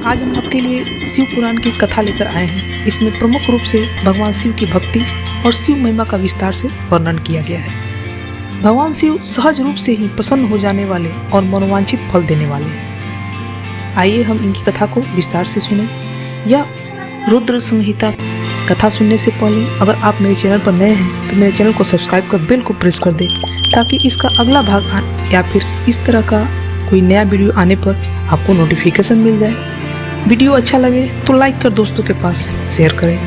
आज हम आपके लिए शिव पुराण की कथा लेकर आए हैं। इसमें प्रमुख रूप से भगवान शिव की भक्ति और शिव महिमा का विस्तार से वर्णन किया गया है। भगवान शिव सहज रूप से ही प्रसन्न हो जाने वाले और मनोवांछित फल देने वाले हैं। आइए हम इनकी कथा को विस्तार से सुने। यह रुद्र संहिता कथा सुनने से पहले अगर आप मेरे चैनल पर नए हैं तो मेरे चैनल को सब्सक्राइब कर बेल को प्रेस कर दें, ताकि इसका अगला भाग या फिर इस तरह का कोई नया वीडियो आने पर आपको नोटिफिकेशन मिल जाए। वीडियो अच्छा लगे तो लाइक कर दोस्तों के पास शेयर करें,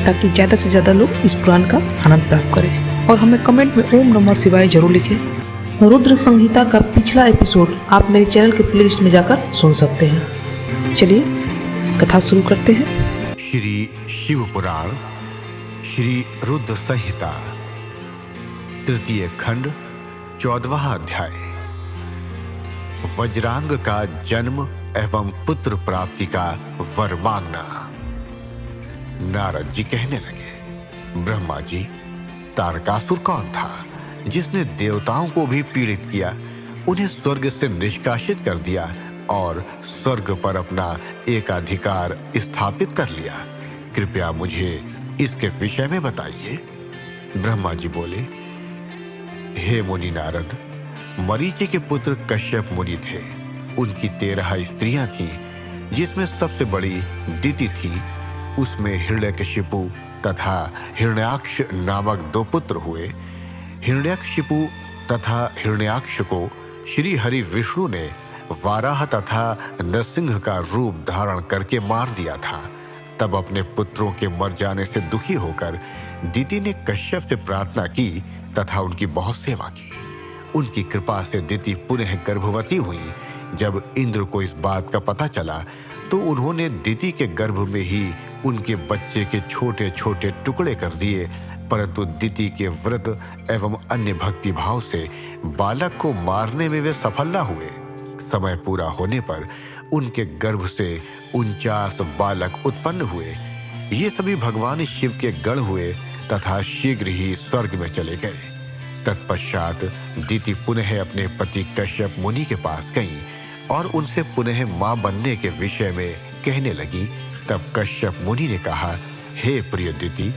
ताकि ज़्यादा से ज़्यादा लोग इस पुराण का आनंद प्राप्त करें। और हमें कमेंट में ओम नमः शिवाय जरूर लिखें। रुद्र संहिता का पिछला एपिसोड आप मेरे चैनल के प्लेलिस्ट में जाकर सुन सकते हैं। चलिए कथा शुरू करते हैं। श्री शिव पुराण श्री रुद्र संहिता तृतीय खंड 14वां अध्याय। वज्रांग का जन्म एवं पुत्र प्राप्ति का वर मांगना। नारद जी कहने लगे, ब्रह्मा जी, तारकासुर कौन था जिसने देवताओं को भी पीड़ित किया, उन्हें स्वर्ग से निष्कासित कर दिया और स्वर्ग पर अपना एकाधिकार स्थापित कर लिया? कृपया मुझे इसके विषय में बताइए। ब्रह्मा जी बोले, हे मुनि नारद, मरीचि के पुत्र कश्यप मुनि थे। उनकी 13 स्त्रियां थीं, जिसमें सबसे बड़ी दिति थी। उसमें हिरण्यकशिपु तथा हिरण्याक्ष नामक 2 पुत्र हुए। हिरण्यकशिपु तथा हिरण्याक्ष को श्री हरि विष्णु ने वाराह तथा नरसिंह का रूप धारण करके मार दिया था। तब अपने पुत्रों के मर जाने से दुखी होकर दिति ने कश्यप से प्रार्थना की तथा उनकी बहुत सेवा की। उनकी कृपा से दिति पुनः गर्भवती हुई। जब इंद्र को इस बात का पता चला तो उन्होंने दिति के गर्भ में ही उनके बच्चे के छोटे छोटे टुकड़े कर दिए, परंतु दिति के व्रत एवं अन्य भक्ति भाव से बालक को मारने में वे सफल न हुए। समय पूरा होने पर उनके गर्भ से 49 बालक उत्पन्न हुए। ये सभी भगवान शिव के गण हुए तथा शीघ्र ही स्वर्ग में चले गए। तत्पश्चात दिति पुनः अपने पति कश्यप मुनि के पास गई और उनसे पुनः मां बनने के विषय में कहने लगी। तब कश्यप मुनि ने कहा, हे प्रिय दिति,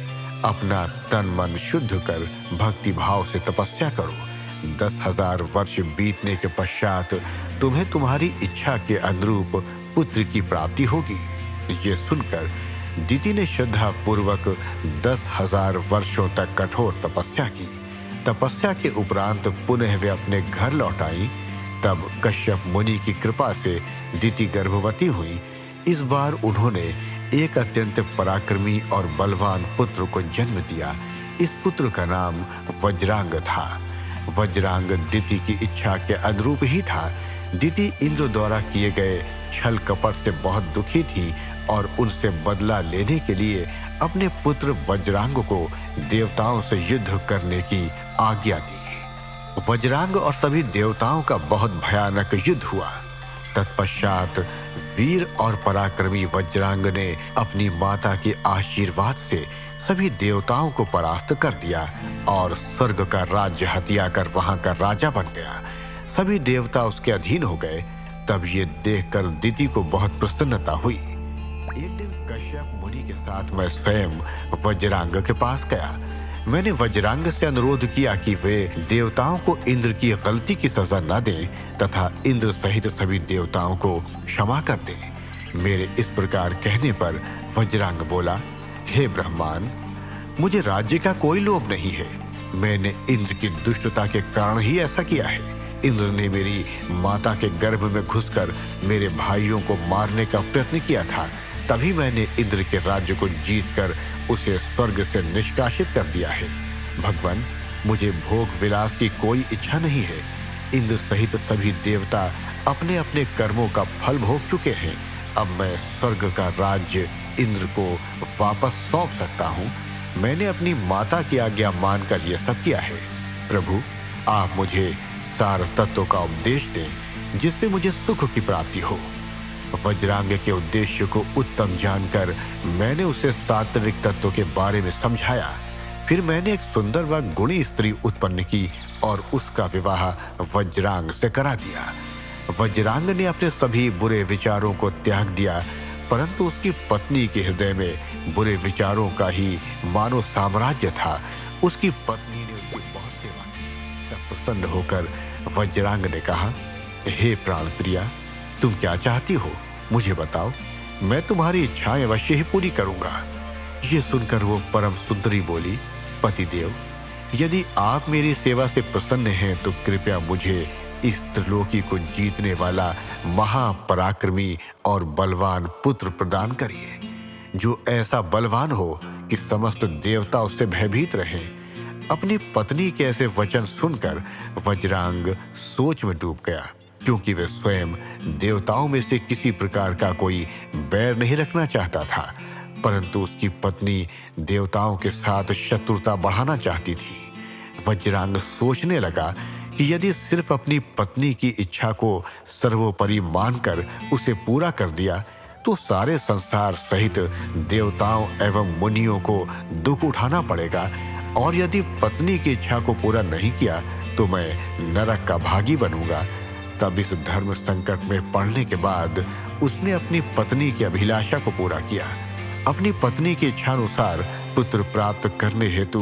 अपना तन मन शुद्ध कर भक्ति भाव से तपस्या करो। 10,000 वर्ष बीतने के पश्चात तुम्हें तुम्हारी इच्छा के अनुरूप पुत्र की प्राप्ति होगी। ये सुनकर दिति ने श्रद्धा पूर्वक 10,000 वर्षों तक कठोर तपस्या की। तपस्या के उपरांत पुनः वे अपने घर लौट आई। तब कश्यप मुनि की कृपा से दिति गर्भवती हुई। इस बार उन्होंने एक अत्यंत पराक्रमी और बलवान पुत्र को जन्म दिया। इस पुत्र का नाम वज्रांग था। वज्रांग दिति की इच्छा के अनुरूप ही था। दिति इंद्र द्वारा किए गए छल कपट से बहुत दुखी थी और उनसे बदला लेने के लिए अपने पुत्र वज्रांग को देवताओं से युद्ध करने की आज्ञा दी। वज्रांग और सभी देवताओं का बहुत भयानक युद्ध हुआ। तत्पश्चात वीर और पराक्रमी वज्रांग ने अपनी माता के आशीर्वाद से सभी देवताओं को परास्त कर दिया और स्वर्ग का राज्य हथिया कर वहां का राजा बन गया। सभी देवता उसके अधीन हो गए। तब ये देखकर दिति को बहुत प्रसन्नता हुई। एक दिन कश्यप मुनि के साथ मैं स्वयं वज्रांग के पास गया। मैंने वज्रांग से अनुरोध किया कि वे देवताओं को इंद्र की गलती की सजा न दें तथा इंद्र सहित सभी देवताओं को क्षमा कर दें। मेरे इस प्रकार कहने पर वज्रांग बोला, हे ब्रह्मान, मुझे राज्य का कोई लोभ नहीं है। मैंने इंद्र की दुष्टता के कारण ही ऐसा किया है। इंद्र ने मेरी माता के गर्भ में घुसकर मेरे भाइयों को मारने का प्रयत्न किया था। तभी मैंने इंद्र के राज्य को जीतकर उसे स्वर्ग से निष्कासित कर दिया है। भगवान, मुझे भोग विलास की कोई इच्छा नहीं है। इंद्र सहित सभी देवता अपने अपने कर्मों का फल भोग चुके हैं। अब मैं स्वर्ग का राज्य इंद्र को वापस सौंप सकता हूँ। मैंने अपनी माता की आज्ञा मानकर यह सब किया है। प्रभु, आप मुझे सार तत्व का उपदेश दें जिससे मुझे सुख की प्राप्ति हो। वज्रांग के उद्देश्य को उत्तम जानकर मैंने उसे सात्विक तत्व के बारे में समझाया। फिर मैंने एक सुंदर व गुणी स्त्री उत्पन्न की और उसका विवाह वज्रांग से करा दिया। वज्रांग ने अपने सभी बुरे विचारों को त्याग दिया, परंतु उसकी पत्नी के हृदय में बुरे विचारों का ही मानो साम्राज्य था। उसकी पत्नी ने उसकी बहुत सेवा की। तब प्रसन्न होकर वज्रांग ने कहा, हे प्राण प्रिया, तुम क्या चाहती हो, मुझे बताओ, मैं तुम्हारी इच्छाएं अवश्य ही पूरी करूंगा। ये सुनकर वो परम सुंदरी बोली, पतिदेव, यदि आप मेरी सेवा से प्रसन्न हैं तो कृपया मुझे इस त्रिलोकी को जीतने वाला महापराक्रमी और बलवान पुत्र प्रदान करिए, जो ऐसा बलवान हो कि समस्त देवता उससे भयभीत रहें। अपनी पत्नी के ऐसे वचन सुनकर वज्रांग सोच में डूब गया, क्योंकि वे स्वयं देवताओं में से किसी प्रकार का कोई बैर नहीं रखना चाहता था, परंतु उसकी पत्नी देवताओं के साथ शत्रुता बढ़ाना चाहती थी। वज्रांग सोचने लगा कि यदि सिर्फ अपनी पत्नी की इच्छा को सर्वोपरि मानकर उसे पूरा कर दिया तो सारे संसार सहित देवताओं एवं मुनियों को दुख उठाना पड़ेगा, और यदि पत्नी की इच्छा को पूरा नहीं किया तो मैं नरक का भागी बनूंगा। तब इस धर्म संकट में पड़ने के बाद उसने अपनी पत्नी की अभिलाषा को पूरा किया। अपनी पत्नी की इच्छा अनुसार पुत्र प्राप्त करने हेतु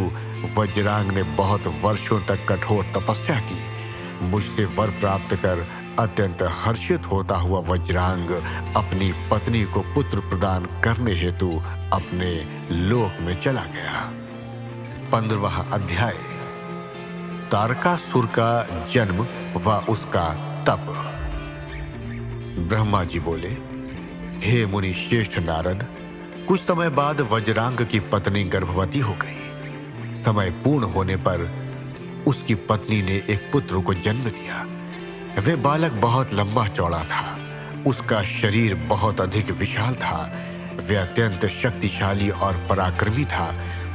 वज्रांग ने बहुत वर्षों तक कठोर तपस्या की। मुझसे वर प्राप्त कर अत्यंत हर्षित होता हुआ वज्रांग अपनी पत्नी को पुत्र प्रदान करने हेतु अपने लोक में चला गया। 15वां अध्याय, तारकासुर का जन्म व उसका तप। ब्रह्मा जी बोले, हे मुनि श्रेष्ठ नारद, कुछ समय बाद वज्रांग की पत्नी गर्भवती हो गई। समय पूर्ण होने पर उसकी पत्नी ने एक पुत्र को जन्म दिया। वह बालक बहुत लंबा चौड़ा था, उसका शरीर बहुत अधिक विशाल था, वह अत्यंत शक्तिशाली और पराक्रमी था।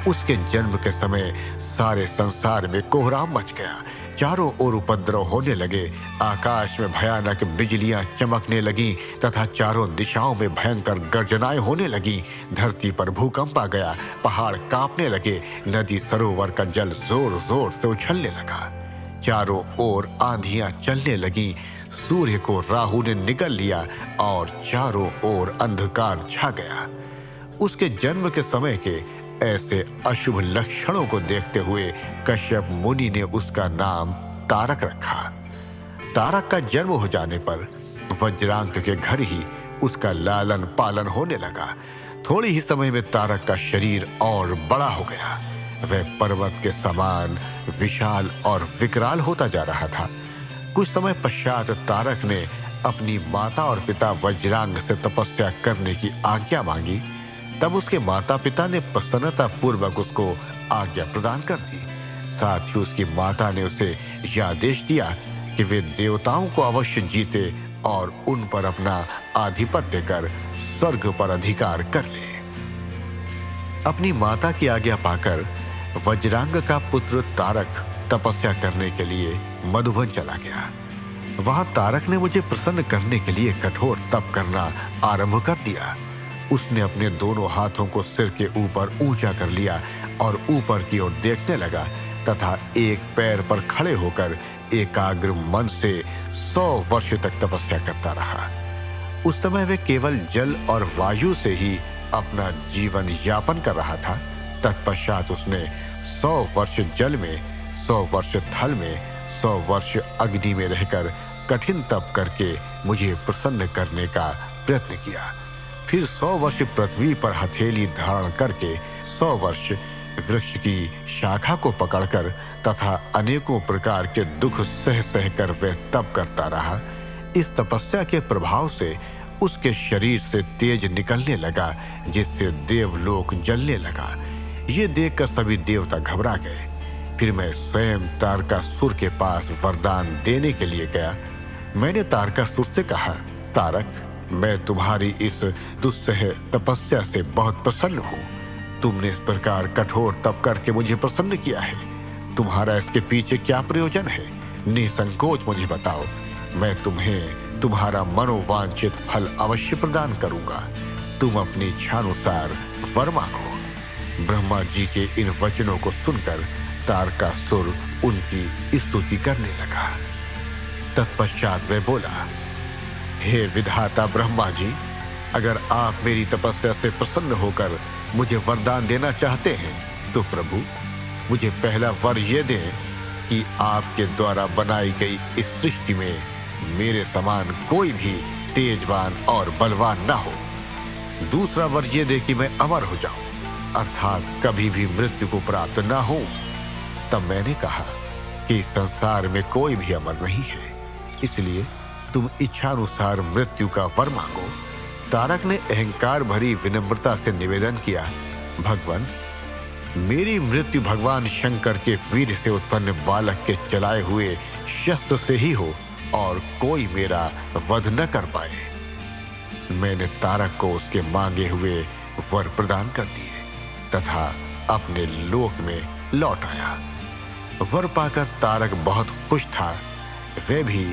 उसके जन्म के समय सारे संसार में कोहराम मच गया, चारों ओर उपद्रव होने लगे, आकाश में भयानक बिजलियां चमकने लगीं तथा चारों दिशाओं में भयंकर गर्जनाएं होने लगीं। धरती पर भूकंप आ गया, पहाड़ कांपने लगे, नदी सरोवर का जल जोर जोर से उछलने लगा, चारों ओर आंधियां चलने लगीं, सूर्य को राहु ने निगल लिया और चारों ओर अंधकार छा गया। उसके जन्म के समय के ऐसे अशुभ लक्षणों को देखते हुए कश्यप मुनि ने उसका नाम तारक रखा। तारक का जन्म हो जाने पर वज्रांग के घर ही उसका लालन पालन होने लगा। थोड़े ही समय में तारक का शरीर और बड़ा हो गया। वह पर्वत के समान विशाल और विकराल होता जा रहा था। कुछ समय पश्चात तारक ने अपनी माता और पिता वज्रांग से तपस्या करने की आज्ञा मांगी। तब उसके माता पिता ने प्रसन्नता पूर्वक उसको आज्ञा प्रदान कर दी। साथ ही उसकी माता ने उसे यह आदेश दिया कि वे देवताओं को अवश्य जीते और उन पर अपना आधिपत्य कर स्वर्ग पर अधिकार कर ले। अपनी माता की आज्ञा पाकर वज्रांग का पुत्र तारक तपस्या करने के लिए मधुवन चला गया। वहां तारक ने मुझे प्रसन्न करने के लिए कठोर तप करना आरंभ कर दिया। उसने अपने दोनों हाथों को सिर के ऊपर ऊंचा कर लिया और ऊपर की ओर देखने लगा तथा एक पैर पर खड़े होकर एकाग्र मन से 100 वर्ष तक तपस्या करता रहा। उस समय वह केवल जल और वायु से ही अपना जीवन यापन कर रहा था। तत्पश्चात उसने 100 वर्ष जल में, 100 वर्ष थल में, 100 वर्ष अग्नि में रहकर कठिन तप करके मुझे प्रसन्न करने का प्रयत्न किया। फिर 100 वर्ष पृथ्वी पर हथेली धारण करके 100 वर्ष वृक्ष की शाखा को पकड़कर तथा अनेकों प्रकार के दुख सह सह कर वह तप करता रहा। इस तपस्या के प्रभाव से उसके शरीर से तेज निकलने लगा, जिससे देवलोक जलने लगा। ये देखकर सभी देवता घबरा गए। फिर मैं स्वयं तारकासुर के पास वरदान देने के लिए गया। मैंने तारकासुर से कहा, तारक, मैं तुम्हारी इस दुस्सह तपस्या से बहुत प्रसन्न हूँ। तुमने इस प्रकार कठोर तप करके मुझे प्रसन्न किया है। तुम्हारा इसके पीछे क्या प्रयोजन है? निसंकोच मुझे बताओ। मैं तुम्हें तुम्हारा मनोवांछित फल अवश्य प्रदान करूंगा। तुम अपनी इच्छानुसार वर मांगो। ब्रह्मा जी के इन वचनों को सुनकर तारकासुर उनकी स्तुति करने लगा। तत्पश्चात वह बोला, हे विधाता ब्रह्मा जी, अगर आप मेरी तपस्या से प्रसन्न होकर मुझे वरदान देना चाहते हैं तो प्रभु मुझे पहला वर ये दें कि आपके द्वारा बनाई गई इस सृष्टि में मेरे समान कोई भी तेजवान और बलवान ना हो। दूसरा वर ये दे कि मैं अमर हो जाऊं, अर्थात कभी भी मृत्यु को प्राप्त ना हो। तब मैंने कहा कि इस संसार में कोई भी अमर नहीं है, इसलिए तुम इच्छानुसार मृत्यु का वर मांगो। तारक ने अहंकार भरी विनम्रता से निवेदन किया, भगवान, मेरी मृत्यु भगवान शंकर के वीर से उत्पन्न बालक के चलाए हुए शस्त्र से ही हो और कोई मेरा वध न कर पाए। मैंने तारक को उसके मांगे हुए वर प्रदान कर दिए तथा अपने लोक में लौट आया। वर पाकर तारक बहुत खुश था। वह भी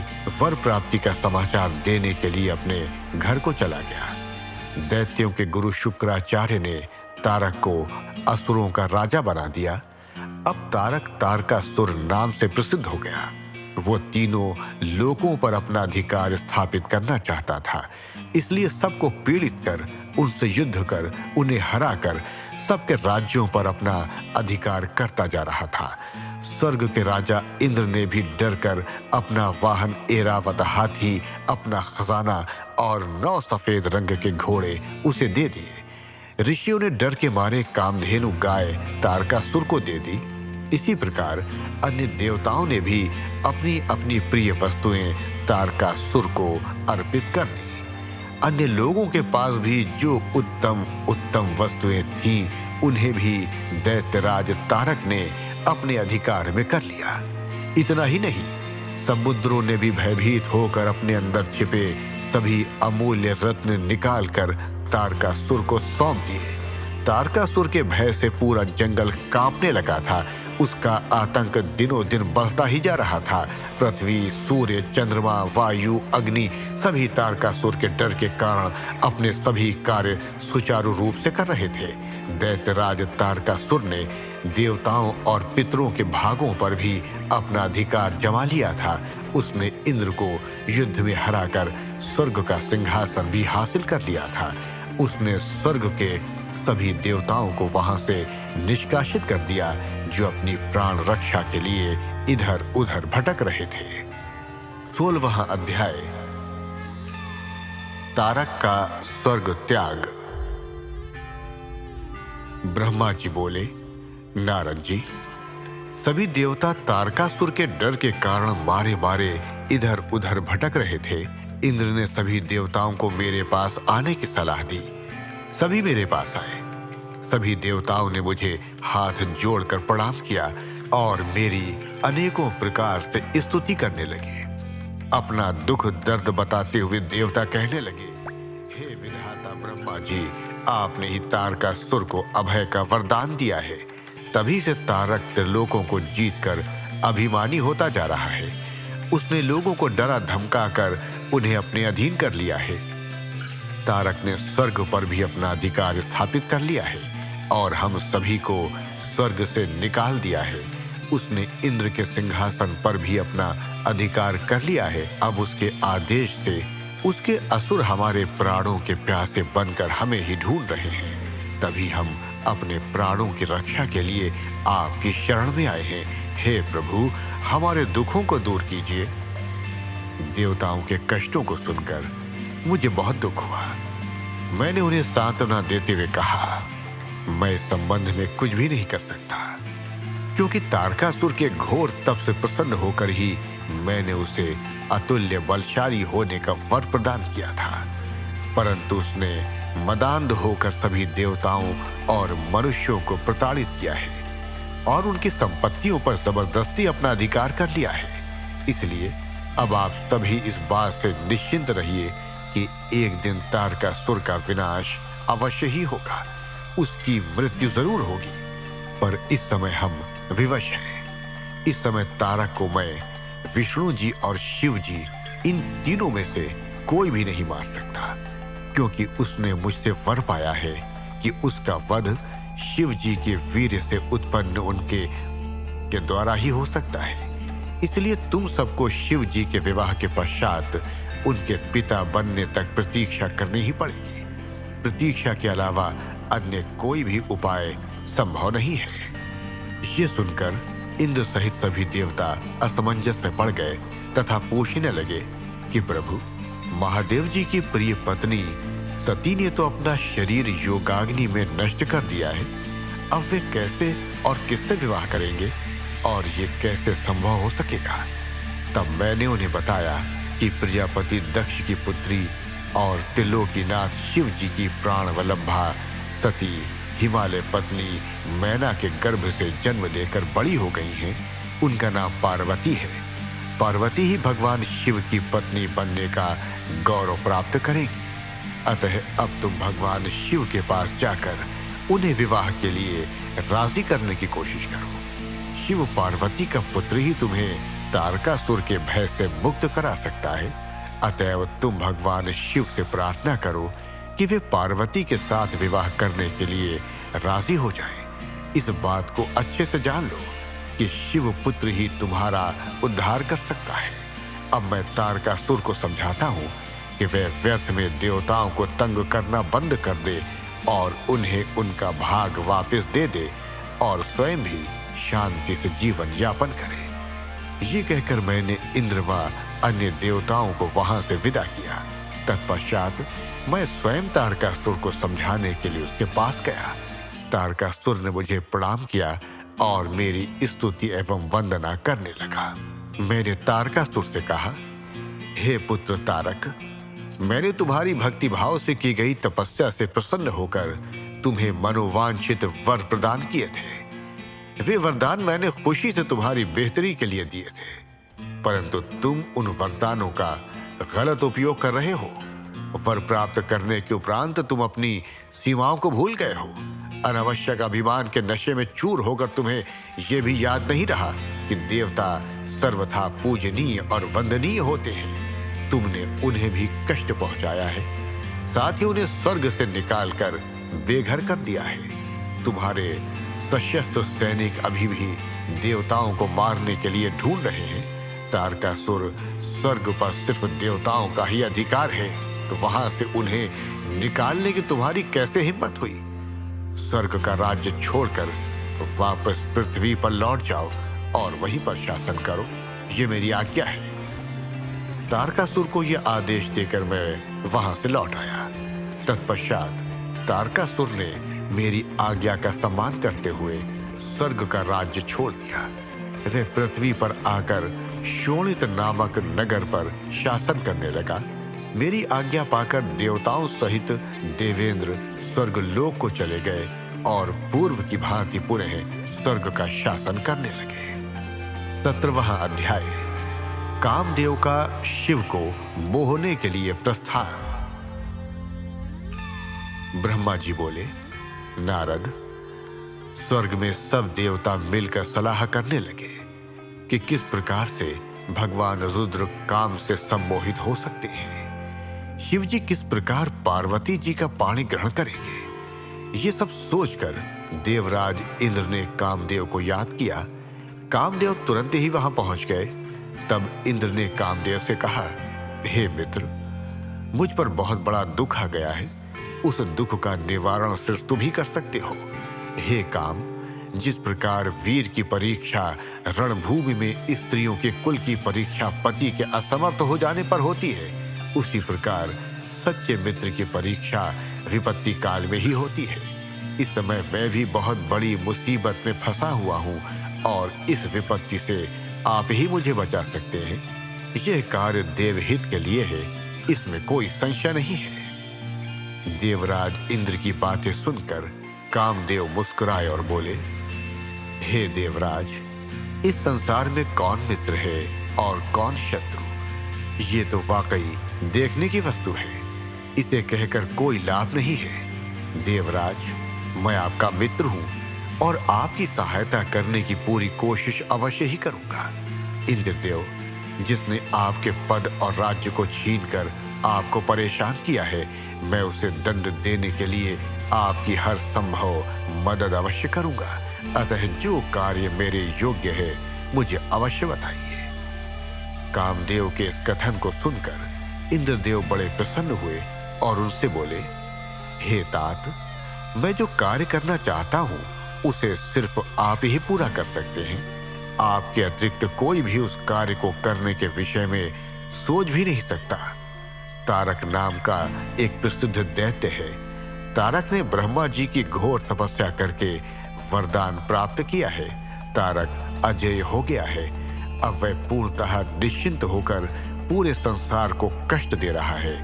वर प्राप्ति का समाचार देने के लिए अपने घर को चला गया। दैत्यों के गुरु शुक्राचार्य ने तारक को असुरों का राजा बना दिया। अब तारक तारकासुर नाम से प्रसिद्ध हो गया। वो तीनों लोकों पर अपना अधिकार स्थापित करना चाहता था, इसलिए सबको पीड़ित कर, उनसे युद्ध कर, उन्हें हराकर सबके राज्यों पर अपना अधिकार करता जा रहा था। स्वर्ग के राजा इंद्र ने भी डरकर अपना वाहन ऐरावत हाथी, अपना खजाना और 9 सफेद रंग के घोड़े उसे दे दिए। ऋषियों ने डर के मारे कामधेनु गाय तारकासुर को दे दी। इसी प्रकार अन्य देवताओं ने भी अपनी अपनी प्रिय वस्तुएं तारकासुर को अर्पित कर दी। अन्य लोगों के पास भी जो उत्तम उत्तम वस्तुएं थीं, उन्हें भी दैत्यराज तारक ने अपने अधिकार में कर लिया। इतना ही नहीं, समुद्रों ने भी भयभीत होकर अपने अंदर छिपे सभी अमूल्य रत्न निकालकर तारकासुर को सौंप दिए। तारकासुर के भय से पूरा जंगल कांपने लगा था। उसका आतंक दिनों दिन बढ़ता ही जा रहा था। पृथ्वी, सूर्य, चंद्रमा, वायु, अग्नि सभी तारकासुर के डर के कारण अपने सभी कार्य सुचारू रूप से कर रहे थे। दैत्यराज तारकासुर ने देवताओं और पितरों के भागों पर भी अपना अधिकार जमा लिया था। उसने इंद्र को युद्ध में हराकर स्वर्ग का सिंहासन भी हासिल कर लिया था। उसने स्वर्ग के सभी देवताओं को वहां से निष्कासित कर दिया जो अपनी प्राण रक्षा के लिए इधर उधर भटक रहे थे। 16वां अध्याय, तारक का स्वर्ग त्याग। ब्रह्मा जी बोले, नारद जी, सभी देवता तारकासुर के डर के कारण मारे मारे इधर उधर भटक रहे थे। इंद्र ने सभी देवताओं को मेरे पास आने की सलाह दी। सभी मेरे पास आए। सभी देवताओं ने मुझे हाथ जोड़कर प्रणाम किया और मेरी अनेकों प्रकार से स्तुति करने लगे। अपना दुख दर्द बताते हुए देवता कहने लगे, हे विधाता ब्रह्मा जी, आपने ही तारकासुर को अभय का वरदान दिया है। तभी से तारक त्रिलोकों को जीतकर अभिमानी होता जा रहा है। उसने लोगों को डरा धमका कर उन्हें अपने अधीन कर लिया है। तारक ने स्वर्ग पर भी अपना अधिकार स्थापित कर लिया है और हम सभी को स्वर्ग से निकाल दिया है। उसने इंद्र के सिंहासन पर भी अपना अधिकार कर लिया है। अब उसके आदेश से उसके असुर हमारे प्राणों के प्यासे बनकर हमें ही ढूंढ रहे हैं। तभी हम अपने प्राणों की रक्षा के लिए आपकी शरण में आए हैं। हे प्रभु, हमारे दुखों को दूर कीजिए। देवताओं के कष्टों को सुनकर मुझे बहुत दुख हुआ। मैंने उन्हें सांत्वना देते हुए कहा, मैं इस संबंध में कुछ भी नहीं कर सकता, क्योंकि तारकासुर के घोर तप से प्रसन्न होकर ही मैंने उसे अतुल्य बलशाली होने का वर प्रदान किया था। परंतु उसने मदान्ध होकर सभी देवताओं और मनुष्यों को प्रताड़ित किया है और उनकी संपत्तियों पर जबरदस्ती अपना अधिकार कर लिया है। इसलिए अब आप सभी इस बात से निश्चिंत रहिए कि एक दिन तारकासुर का विनाश अवश्य ही होगा। उसकी मृत्यु जरूर होगी, पर इस समय हम विवश हैं। इस समय तारक को मैं, विष्णु जी और शिव जी, इन तीनों में से कोई भी नहीं मार सकता, क्योंकि उसने मुझसे वर पाया है कि उसका वध शिव जी के वीर्य से उत्पन्न उनके द्वारा ही हो सकता है। इसलिए तुम सबको शिव जी के विवाह के पश्चात उनके पिता बनने तक प्रतीक्षा करनी ही पड़ेगी। प्रतीक्षा के अलावा अन्य कोई भी उपाय संभव नहीं है। ये सुनकर इंद्र सहित सभी देवता असमंजस में पड़ गए तथा पूछने लगे कि प्रभु, महादेव जी की प्रिय पत्नी सती ने तो अपना शरीर योगाग्नि में नष्ट कर दिया है, अब वे कैसे और किससे विवाह करेंगे और ये कैसे संभव हो सकेगा? तब मैंने उन्हें बताया कि प्रजापति दक्ष की पुत्री और त्रिलोकीनाथ शिव जी की प्राणवल्लभा सती हिमालय पत्नी मैना के गर्भ से जन्म लेकर बड़ी हो गई हैं। उनका नाम पार्वती है। पार्वती ही भगवान शिव की पत्नी बनने का गौरव प्राप्त करेंगी। अतः अब तुम भगवान शिव के पास जाकर उन्हें विवाह के लिए राजी करने की कोशिश करो। शिव पार्वती का पुत्र ही तुम्हें तारकासुर के भय से मुक्त करा सकता है। अतएव तुम भगवान शिव से प्रार्थना करो कि वे पार्वती के साथ विवाह करने के लिए राजी हो जाएं। इस बात को अच्छे से जान लो कि शिव पुत्र ही तुम्हारा उद्धार कर सकता है। अब मैं तारकासुर को समझाता हूँ कि वे व्यर्थ में देवताओं को तंग करना बंद कर दे और उन्हें उनका भाग वापस दे दे और स्वयं भी शांति से जीवन यापन करे। ये कहकर मैंने इंद्र व अन्य देवताओं को वहां से विदा किया। तत्पश्चात मैं स्वयं तारकासुर को समझाने के लिए उसके पास गया। तारकासुर ने मुझे प्रणाम किया और मेरी स्तुति एवं वंदना करने लगा। मैंने तारकासुर से कहा, हे पुत्र तारक, मैंने तुम्हारी भक्ति भाव से की गई तपस्या से प्रसन्न होकर तुम्हें मनोवांछित वर प्रदान किए थे। वे वरदान मैंने खुशी से तुम्हारी बेहतरी के लिए दिए थे, परंतु तुम उन वरदानों का गलत उपयोग कर रहे हो। वर प्राप्त करने के उपरांत तुम अपनी सीमाओं को भूल गए हो। अनावश्यक अभिमान के नशे में चूर होकर तुम्हें यह भी याद नहीं रहा कि देवता सर्वथा पूजनीय और वंदनीय होते हैं। तुमने उन्हें भी कष्ट पहुंचाया है, साथ ही उन्हें स्वर्ग से निकालकर बेघर कर दिया है। तुम्हारे सशस्त्र सैनिक अभी भी देवताओं को मारने के लिए ढूंढ रहे हैं। तारकासुर, स्वर्ग पर सिर्फ देवताओं का ही अधिकार है, तो वहां से उन्हें निकालने की तुम्हारी कैसे हिम्मत हुई? स्वर्ग का राज्य छोड़कर वापस पृथ्वी पर लौट जाओ और वहीं पर शासन करो, ये मेरी आज्ञा है। तारकासुर को यह आदेश देकर मैं वहां से लौट आया। तत्पश्चात तारकासुर ने मेरी आज्ञा का सम्मान करते हुए स्वर्ग का राज्य छोड़ दिया। वह पृथ्वी पर आकर शोणित नामक नगर पर शासन करने लगा। मेरी आज्ञा पाकर देवताओं सहित देवेंद्र स्वर्ग लोक को चले गए और पूर्व की भांति पुनः स्वर्ग का शासन करने लगे। 17वां अध्याय, कामदेव का शिव को मोहने के लिए प्रस्थान। ब्रह्मा जी बोले, नारद, स्वर्ग में सब देवता मिलकर सलाह करने लगे कि किस प्रकार से भगवान रुद्र काम से सम्मोहित हो सकते हैं। शिव जी किस प्रकार पार्वती जी का पाणी ग्रहण करेंगे। ये सब सोचकर देवराज इंद्र ने कामदेव को याद किया। कामदेव तुरंत ही वहां पहुंच गए। तब इंद्र ने कामदेव से कहा, हे मित्र, मुझ पर बहुत बड़ा दुख आ गया है। उस दुख का निवारण सिर्फ तुम ही कर सकते हो। हे काम, जिस प्रकार वीर की परीक्षा रणभूमि में स्त्रियों के कुल की परीक्षा पति के असमर्थ हो जाने पर होती है, उसी प्रकार सच्चे मित्र की परीक्षा विपत्ति काल में ही होती है। इस समय मैं भी बहुत बड़ी मुसीबत में फंसा हुआ हूँ और इस विपत्ति से आप ही मुझे बचा सकते हैं। यह कार्य देवहित के लिए है, इसमें कोई संशय नहीं है। देवराज इंद्र की बातें सुनकर कामदेव मुस्कुराए और बोले, हे देवराज, इस संसार में कौन मित्र है और कौन शत्रु, ये तो वाकई देखने की वस्तु है। इसे कहकर कोई लाभ नहीं है। देवराज, मैं आपका मित्र हूं और आपकी सहायता करने की पूरी कोशिश अवश्य ही करूंगा। इंद्रदेव, जिसने आपके पद और राज्य को छीनकर आपको परेशान किया है, मैं उसे दंड देने के लिए आपकी हर संभव मदद अवश्य करूंगा। अतः जो कार्य मेरे योग्य है, मुझे अवश्य बताइए। कामदेव के इस कथन को सुनकर इंद्रदेव बड़े प्रसन्न हुए और उनसे बोले, हे तात, मैं जो कार्य करना चाहता हूं उसे सिर्फ आप ही पूरा कर सकते हैं। आपके अतिरिक्त कोई भी उस कार्य को करने के विषय में सोच भी नहीं सकता। तारक नाम का एक प्रसिद्ध दैत्य है। तारक ने ब्रह्मा जी की घोर तपस्या करके वरदान प्राप्त किया है। तारक अजेय हो गया है। अब वह पूर्णतः निश्चिंत होकर पूरे संसार को कष्ट दे रहा है।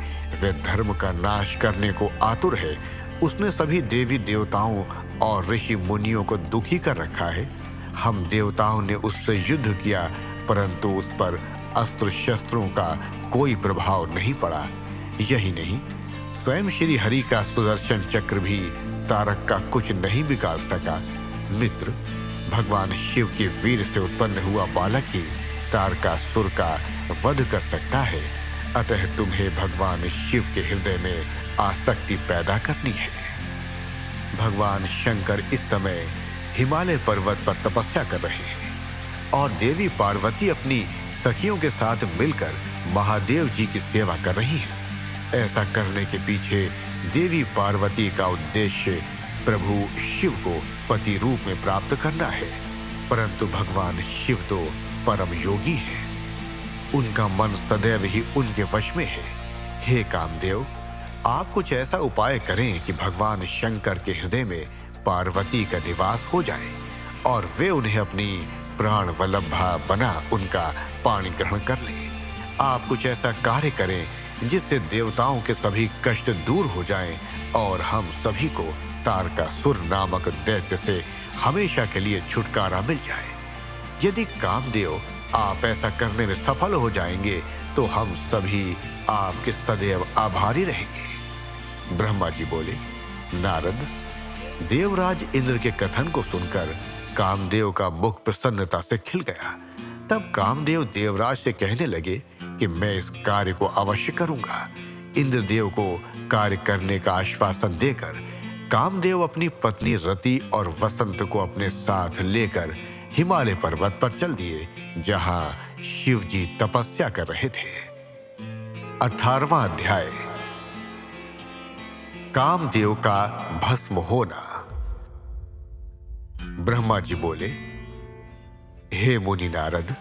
वह धर्म का नाश करने को आतुर है। उसने सभी देवी देवताओं और ऋषि मुनियों को दुखी कर रखा है। हम देवताओं ने उससे युद्ध किया, परंतु उस पर अस्त्र शस्त्रों का कोई प्रभाव नहीं पड़ा। यही नहीं, स्वयं श्री हरि का सुदर्शन चक्र भी तारक का कुछ नहीं बिगाड़ सका। मित्र, भगवान शिव के वीर से उत्पन्न हुआ बालक ही तारकासुर का वध कर सकता है। अतः तुम्हें भगवान शिव के हृदय में आसक्ति पैदा करनी है। भगवान शंकर इस समय हिमालय पर्वत पर तपस्या कर रहे हैं और देवी पार्वती अपनी सखियों के साथ मिलकर महादेव जी की सेवा कर रही हैं। ऐसा करने के पीछे देवी पार्वती का उद्देश्य प्रभु शिव को पति रूप में प्राप्त करना है। परंतु भगवान शिव तो परम योगी है। उनका मन सदैव ही उनके वश में है। हे कामदेव, आप कुछ ऐसा उपाय करें कि भगवान शंकर के हृदय में पार्वती का निवास हो जाए और वे उन्हें अपनी प्राण वल्लभा बना उनका पाणी ग्रहण कर ले। आप कुछ ऐसा कार्य करें जिससे देवताओं के सभी कष्ट दूर हो जाएं और हम सभी को तारकासुर नामक दैत्य से हमेशा के लिए छुटकारा मिल जाए। यदि कामदेव आप ऐसा करने में सफल हो जाएंगे तो हम सभी आपके सदैव आभारी रहेंगे। ब्रह्मा जी बोले, नारद, देवराज इंद्र के कथन को सुनकर कामदेव का मुख प्रसन्नता से खिल गया। तब कामदेव देवराज से कहने लगे कि मैं इस कार्य को अवश्य करूंगा। इंद्रदेव को कार्य करने का आश्वासन देकर कामदेव अपनी पत्नी रति और वसंत को अपने साथ लेकर हिमालय पर्वत पर चल दिए, जहां शिव जी तपस्या कर रहे थे। 18वां अध्याय, कामदेव का भस्म होना। ब्रह्मा जी बोले, हे मुनि नारद,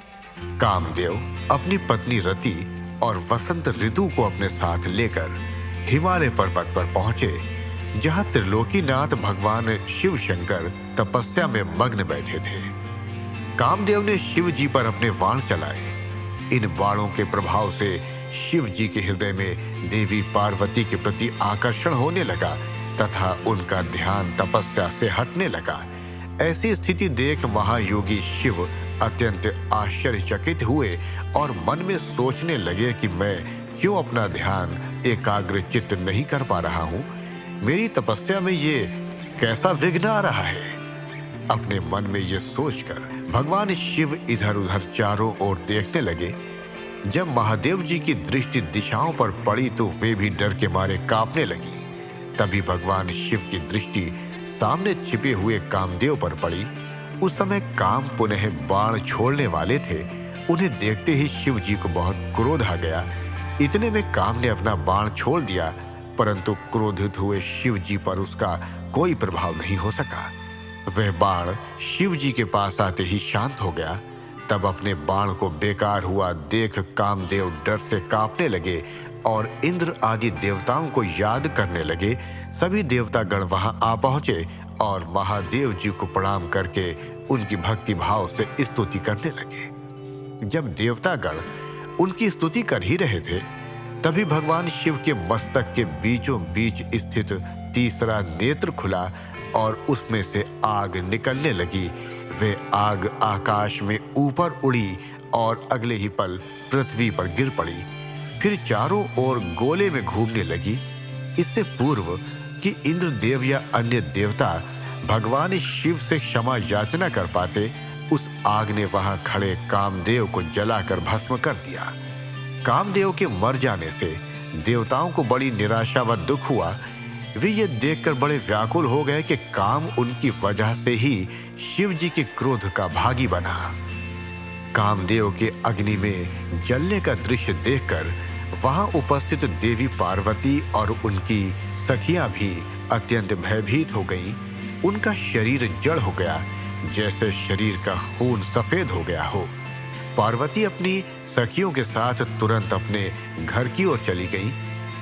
कामदेव अपनी पत्नी रति और वसंत ऋतु को अपने साथ लेकर हिमालय पर्वत पर पहुंचे, जहां त्रिलोकीनाथ भगवान शिव शंकर तपस्या में मग्न बैठे थे। कामदेव ने शिव जी पर अपने बाण चलाए। इन बाणों के प्रभाव से शिव जी के हृदय में देवी पार्वती के प्रति आकर्षण होने लगा तथा उनका ध्यान तपस्या से हटने लगा। ऐसी स्थिति देख महायोगी शिव अत्यंत आश्चर्यचकित हुए और मन में सोचने लगे कि मैं क्यों अपना ध्यान एकाग्र चित्त नहीं कर पा रहा हूँ। मेरी तपस्या में ये कैसा विघ्न आ रहा है। अपने मन में ये सोचकर भगवान शिव इधर उधर चारों ओर देखने लगे। जब महादेव जी की दृष्टि दिशाओं पर पड़ी तो वे भी डर के मारे कांपने लगी। तभी भगवान शिव की दृष्टि सामने छिपे हुए कामदेव पर पड़ी। उस समय काम पुनः बाण छोड़ने वाले थे। उन्हें देखते ही शिव जी को बहुत क्रोध आ गया। इतने में काम ने अपना बाण छोड़ दिया, परंतु क्रोधित हुए शिव जी पर उसका कोई प्रभाव नहीं हो सका। वह बाण शिव जी के पास आते ही शांत हो गया। तब अपने बाण को बेकार हुआ देख कामदेव डर से कांपने लगे और इंद्र आदि देवताओं को याद करने लगे। सभी देवतागण वहां आ पहुंचे और महादेव जी को प्रणाम करके उनकी भक्ति भाव से स्तुति करने लगे। जब देवतागण उनकी स्तुति कर ही रहे थे, तभी भगवान शिव के मस्तक के बीचों बीच स्थित तीसरा नेत्र खुला और उसमें से आग निकलने लगी। वे आग आकाश में ऊपर उड़ी और अगले ही पल पृथ्वी पर गिर पड़ी, फिर चारों ओर गोले में घूमने लगी। इससे पूर्व कि इंद्रदेव या अन्य देवता भगवान शिव से क्षमा याचना कर पाते, उस आग ने वहां खड़े कामदेव को जलाकर भस्म कर दिया। कामदेव के मर जाने से देवताओं को बड़ी निराशा व दुख हुआ। वे ये देखकर बड़े व्याकुल हो गए कि काम उनकी वजह से ही शिव जी के क्रोध का भागी बना। कामदेव के अग्नि में जलने का दृश्य देखकर वहां उपस्थित देवी पार्वती और उनकी सखियां भी अत्यंत भयभीत हो गईं। उनका शरीर जड़ हो गया, जैसे शरीर का खून सफेद हो गया हो। पार्वती अपनी सखियों के साथ तुरंत अपने घर की ओर चली गई।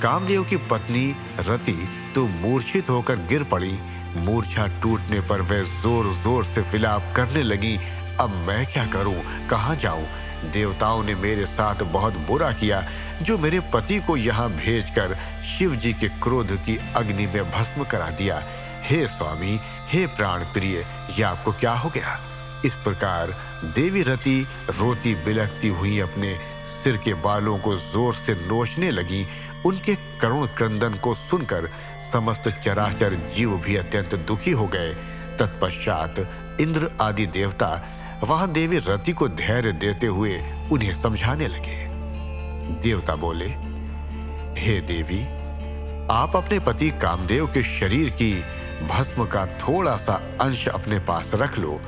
कामदेव की पत्नी रति तो मूर्छित होकर गिर पड़ी। मूर्छा टूटने पर वह जोर जोर से विलाप करने लगी, अब मैं क्या करूं, कहां जाऊं? देवताओं ने मेरे साथ बहुत बुरा किया, जो मेरे पति को यहाँ भेजकर शिव जी के क्रोध की अग्नि में भस्म करा दिया। हे स्वामी, हे प्राण प्रिय, यह आपको क्या हो गया? इस प्रकार देवी रति रोती बिलखती हुई अपने सिर के बालों को जोर से नोचने लगी। उनके करुण क्रंदन को सुनकर समस्त चराचर जीव भी अत्यंत दुखी हो गए। तत्पश्चात इंद्र आदि देवता वहां देवी रति को धैर्य देते हुए उन्हें समझाने लगे। देवता बोले, हे देवी, आप अपने पति कामदेव के शरीर की भस्म का थोड़ा सा अंश अपने पास रख लो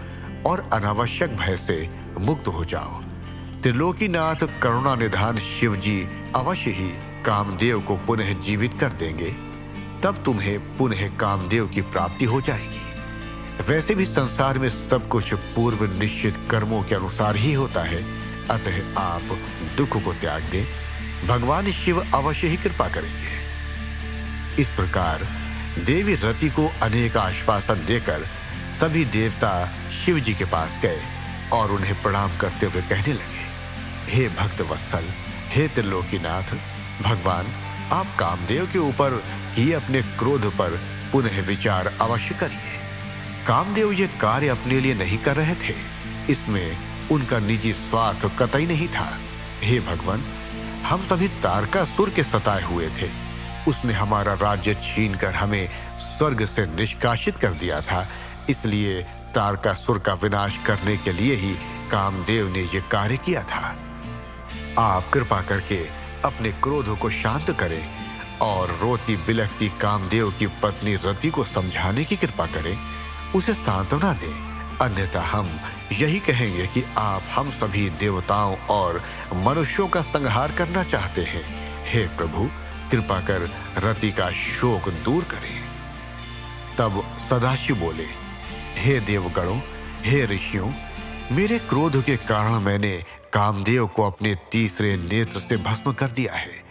और अनावश्यक भय से मुक्त हो जाओ। त्रिलोकीनाथ करुणा निधान शिव जी अवश्य ही कामदेव को पुनः जीवित कर देंगे, तब तुम्हें पुनः कामदेव की प्राप्ति हो जाएगी। वैसे भी संसार में सब कुछ पूर्व निश्चित कर्मों के अनुसार ही होता है, अतः आप दुख को त्याग दें, भगवान शिव अवश्य ही कृपा करेंगे। इस प्रकार देवी रति को अनेक आश्वासन देकर सभी देवता शिव जी के पास गए और उन्हें प्रणाम करते हुए कहने लगे, हे भक्त वत्सल, हे त्रिलोकीनाथ, भगवान आप कामदेव के ऊपर ही अपने क्रोध पर पुनः विचार अवश्य करिए। कामदेव ये कार्य अपने लिए नहीं कर रहे थे, इसमें उनका निजी स्वार्थ कतई नहीं था। हे भगवान, हम सभी तारकासुर के सताए हुए थे। उसने हमारा राज्य छीनकर हमें स्वर्ग से निष्कासित कर दिया था, इसलिए तारकासुर का विनाश करने के लिए ही कामदेव ने यह कार्य किया था। आप कृपा करके अपने क्रोध को शांत करें और रोती बिलखती कामदेव की पत्नी रति को समझाने की कृपा करें, उसे सांत्वना दें, अन्यथा हम यही कहेंगे कि आप हम सभी देवताओं और मनुष्यों का संहार करना चाहते हैं। हे प्रभु, कृपा कर रति का शोक दूर करें। तब सदाशिव बोले, हे देवगणों, हे ऋषियों, मेरे क्रोध के कारण मैंने कामदेव को अपने तीसरे नेत्र से भस्म कर दिया है।